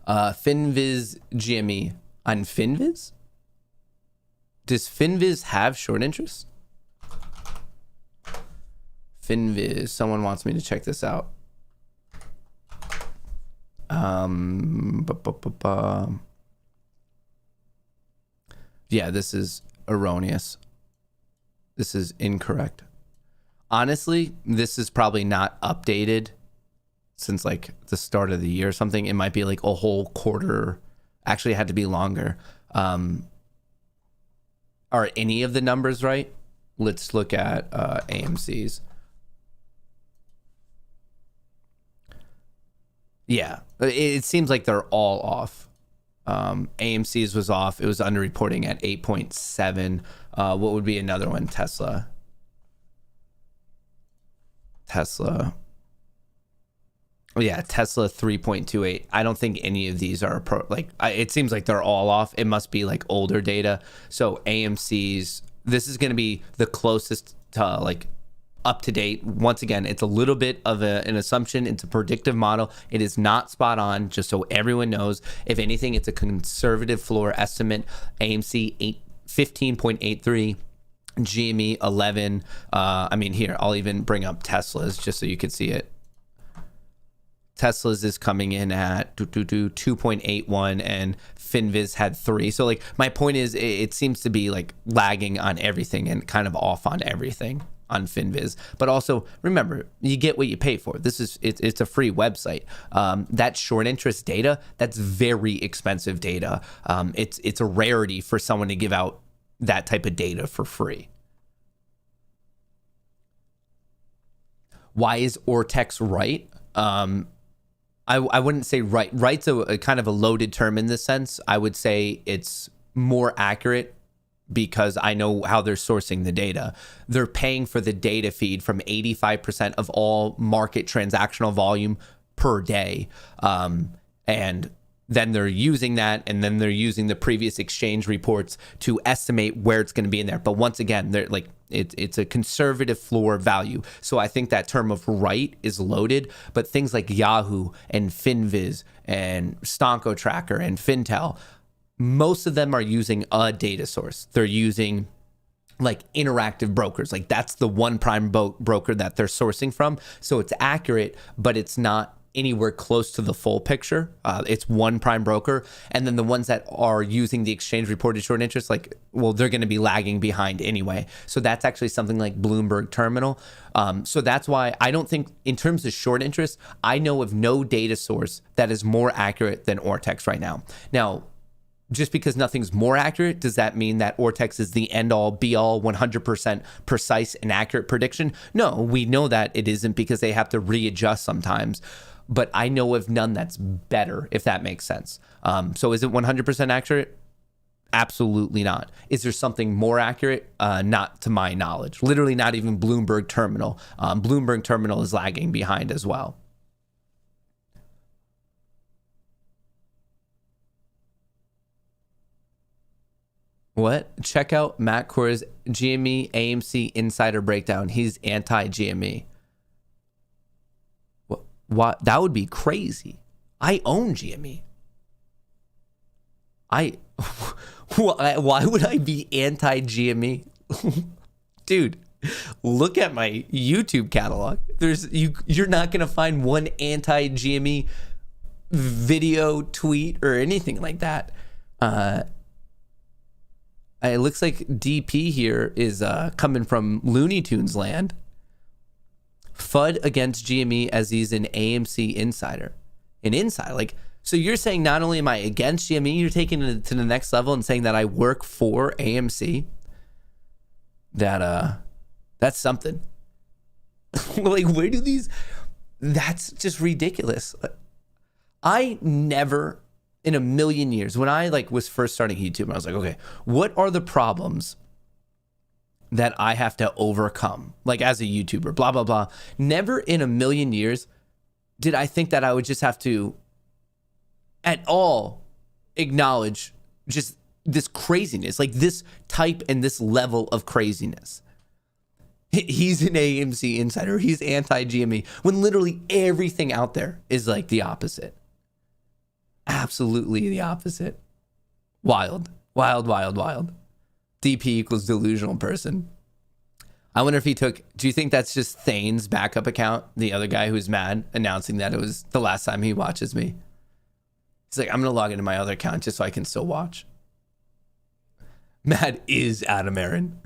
S1: Finviz GME on Finviz. Does Finviz have short interest? Finviz. Someone wants me to check this out. Yeah, this is erroneous. This is incorrect. Honestly, this is probably not updated since the start of the year or something. It might be a whole quarter. Actually, it had to be longer. Are any of the numbers right? Let's look at AMC's. Yeah, it seems like they're all off. AMC's was off. It was underreporting at 8.7. What would be another one? Tesla. Oh, yeah, Tesla 3.28. I don't think any of these are it seems like they're all off. It must be like older data. So AMC's, this is going to be the closest to like up to date. Once again, it's a little bit of an assumption. It's a predictive model. It is not spot on, just so everyone knows. If anything, it's a conservative floor estimate. AMC 15.83, GME 11. I mean, here, I'll even bring up Tesla's just so you can see it. Tesla's is coming in at 2.81 and Finviz had 3. So like my point is it seems to be like lagging on everything and kind of off on everything on Finviz. But also remember, you get what you pay for. It's a free website. That short interest data, that's very expensive data. It's a rarity for someone to give out that type of data for free. Why is Ortex right? I wouldn't say right. Right's a kind of a loaded term in this sense. I would say it's more accurate because I know how they're sourcing the data. They're paying for the data feed from 85% of all market transactional volume per day. And then they're using that, and then they're using the previous exchange reports to estimate where it's going to be in there. But once again, they're like it's a conservative floor value. So I think that term of right is loaded. But things like Yahoo and Finviz and Stonko Tracker and Fintel, most of them are using a data source. They're using like interactive brokers. Like that's the one prime broker that they're sourcing from. So it's accurate, but it's not anywhere close to the full picture. It's one prime broker. And then the ones that are using the exchange reported short interest, like, well, they're going to be lagging behind anyway. So that's actually something like Bloomberg Terminal. So that's why I don't think in terms of short interest, I know of no data source that is more accurate than Ortex right now. Now, just because nothing's more accurate, does that mean that Ortex is the end all be all 100% precise and accurate prediction? No, we know that it isn't because they have to readjust sometimes. But I know of none that's better, if that makes sense. So is it 100% accurate? Absolutely not. Is there something more accurate? Not to my knowledge. Literally not even Bloomberg Terminal. Bloomberg Terminal is lagging behind as well. What? Check out Matt Kohrs' GME AMC Insider Breakdown. He's anti-GME. What? That would be crazy. I own GME. Why would I be anti-GME? Dude, look at my YouTube catalog. You're not going to find one anti-GME video, tweet, or anything like that. It looks like DP here is coming from Looney Tunes land. FUD against GME as he's an AMC insider. An insider, like, so you're saying not only am I against GME, you're taking it to the next level and saying that I work for AMC. That's something. Like, where do these? That's just ridiculous. I never in a million years, when I was first starting YouTube, I was like, okay, what are the problems that I have to overcome, like as a YouTuber, blah, blah, blah. Never in a million years did I think that I would just have to at all acknowledge just this craziness, like this type and this level of craziness. He's an AMC insider. He's anti-GME when literally everything out there is like the opposite. Absolutely the opposite. Wild, wild, wild, wild. DP equals delusional person. I wonder if he do you think that's just Thane's backup account? The other guy who's mad, announcing that it was the last time he watches me. He's like, I'm going to log into my other account just so I can still watch. Mad is Adam Aaron.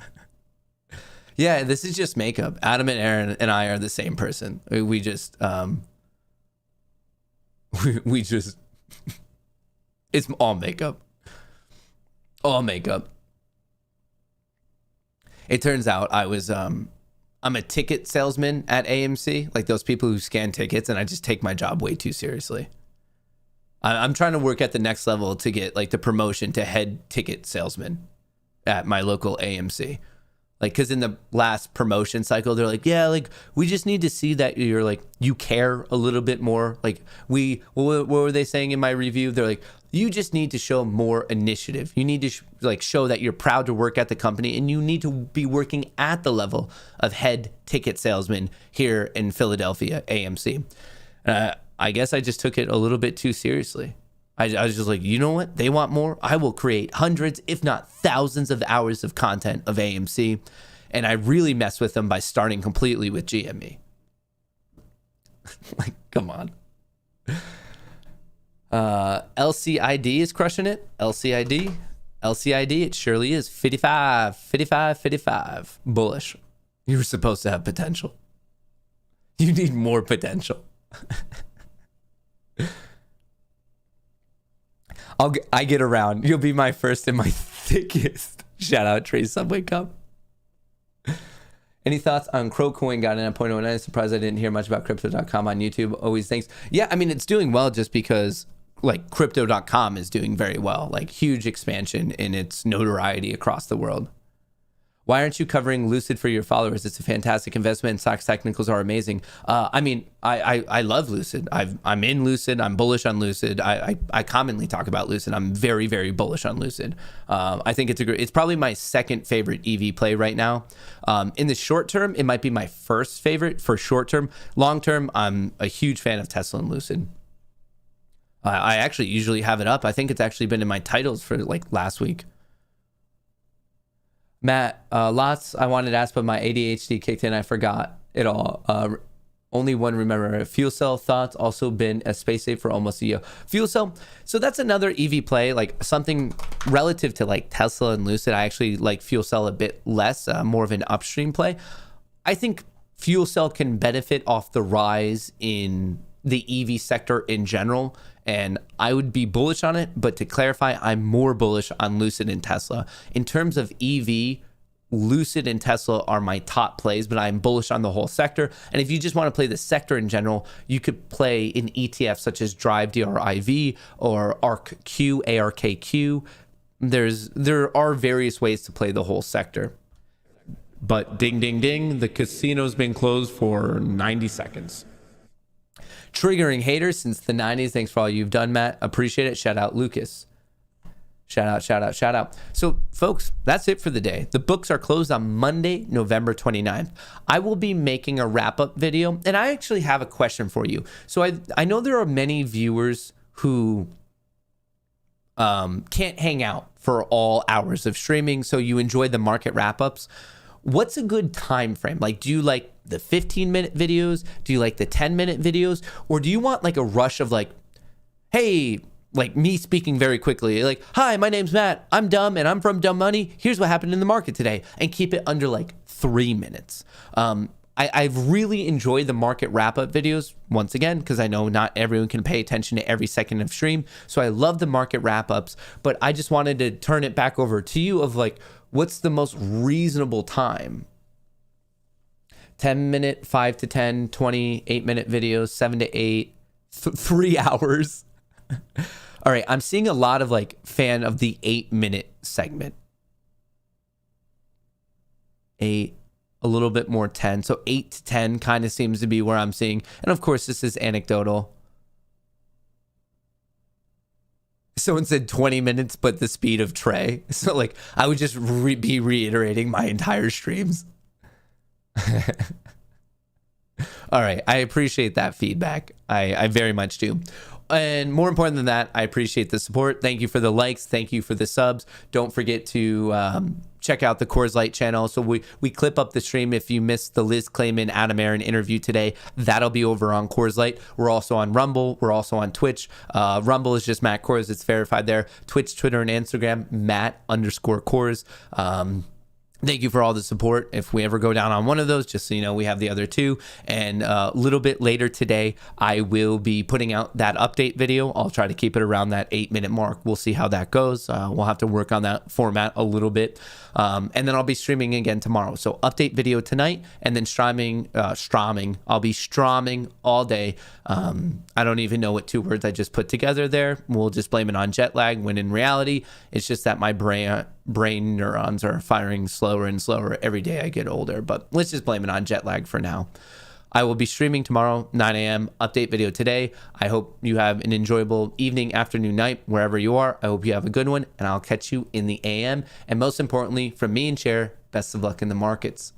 S1: Yeah, this is just makeup. Adam and Aaron and I are the same person. We just, we just, it's all makeup. All makeup. It turns out I was I'm a ticket salesman at AMC, like those people who scan tickets, and I just take my job way too seriously. I'm trying to work at the next level to get like the promotion to head ticket salesman at my local AMC. Like, because in the last promotion cycle, they're like, yeah, like, we just need to see that you're like, you care a little bit more. Like, what were they saying in my review? They're like, you just need to show more initiative. You need to like show that you're proud to work at the company, and you need to be working at the level of head ticket salesman here in Philadelphia, AMC. I guess I just took it a little bit too seriously. I was just like, you know what? They want more. I will create hundreds, if not thousands of hours of content of AMC. And I really messed with them by starting completely with GME. Like, come on. LCID is crushing it. LCID, it surely is. 55. Bullish. You were supposed to have potential. You need more potential. I get around. You'll be my first and my thickest. Shout out Trey Subway Cup. Any thoughts on Crowcoin? Got in at 0.09. Surprised I didn't hear much about crypto.com on YouTube. Always thanks. Yeah, I mean, it's doing well just because like crypto.com is doing very well. Like huge expansion in its notoriety across the world. Why aren't you covering Lucid for your followers? It's a fantastic investment. Stocks technicals are amazing. I mean, I love Lucid. I'm in Lucid. I'm bullish on Lucid. I commonly talk about Lucid. I'm very, very bullish on Lucid. I think it's probably my second favorite EV play right now. In the short term, it might be my first favorite for short term. Long term, I'm a huge fan of Tesla and Lucid. I actually usually have it up. I think it's actually been in my titles for like last week. Matt, lots I wanted to ask, but my ADHD kicked in. I forgot it all. Only one remember. Fuel cell thoughts, also been a space safe for almost a year. Fuel cell. So that's another EV play, like something relative to like Tesla and Lucid. I actually like fuel cell a bit less, more of an upstream play. I think fuel cell can benefit off the rise in the EV sector in general, and I would be bullish on it. But to clarify, I'm more bullish on Lucid and Tesla. In terms of EV, Lucid and Tesla are my top plays, but I'm bullish on the whole sector. And if you just want to play the sector in general, you could play in ETFs such as Drive DRIV or ARKQ, ARKQ. There are various ways to play the whole sector. But ding, ding, ding, the casino's been closed for 90 seconds. Triggering haters since the 90s. Thanks for all you've done, Matt. Appreciate it. Shout out, Lucas. Shout out, shout out, shout out. So, folks, that's it for the day. The books are closed on Monday, November 29th. I will be making a wrap-up video, and I actually have a question for you. So I know there are many viewers who can't hang out for all hours of streaming, so you enjoy the market wrap-ups. What's a good time frame? Like, do you like the 15-minute videos? Do you like the 10-minute videos? Or do you want like a rush of like, hey, like me speaking very quickly, like, hi, my name's Matt. I'm dumb and I'm from Dumb Money. Here's what happened in the market today, and keep it under like 3 minutes. I've really enjoyed the market wrap-up videos, once again, because I know not everyone can pay attention to every second of stream. So I love the market wrap-ups, but I just wanted to turn it back over to you of like, what's the most reasonable time? 10-minute, 5 to 10, 20, 8-minute videos, 7 to 8, 3 hours. All right, I'm seeing a lot of like fan of the 8-minute segment. 8, a little bit more 10. So 8 to 10 kind of seems to be where I'm seeing. And of course, this is anecdotal. Someone said 20 minutes, but the speed of Trey. So like, I would just be reiterating my entire streams. All right, I appreciate that feedback. I very much do. And more important than that, I appreciate the support. Thank you for the likes. Thank you for the subs. Don't forget to check out the Kohrs Light channel. So we clip up the stream. If you missed the Liz Clayman, Adam Aaron interview today, that'll be over on Kohrs Light. We're also on Rumble. We're also on Twitch. Rumble is just Matt Kohrs. It's verified there. Twitch, Twitter, and Instagram, Matt_Kohrs. Thank you for all the support. If we ever go down on one of those, just so you know, we have the other two. And a little bit later today, I will be putting out that update video. I'll try to keep it around that 8-minute mark. We'll see how that goes. We'll have to work on that format a little bit. And then I'll be streaming again tomorrow. So update video tonight, and then I'll be stramming all day. I don't even know what 2 words I just put together there. We'll just blame it on jet lag, when in reality, it's just that my brain neurons are firing slower and slower every day I get older. But let's just blame it on jet lag for now. I will be streaming tomorrow, 9 a.m. Update video today. I hope you have an enjoyable evening, afternoon, night, wherever you are. I hope you have a good one, and I'll catch you in the AM. And most importantly, from me and Cher, best of luck in the markets.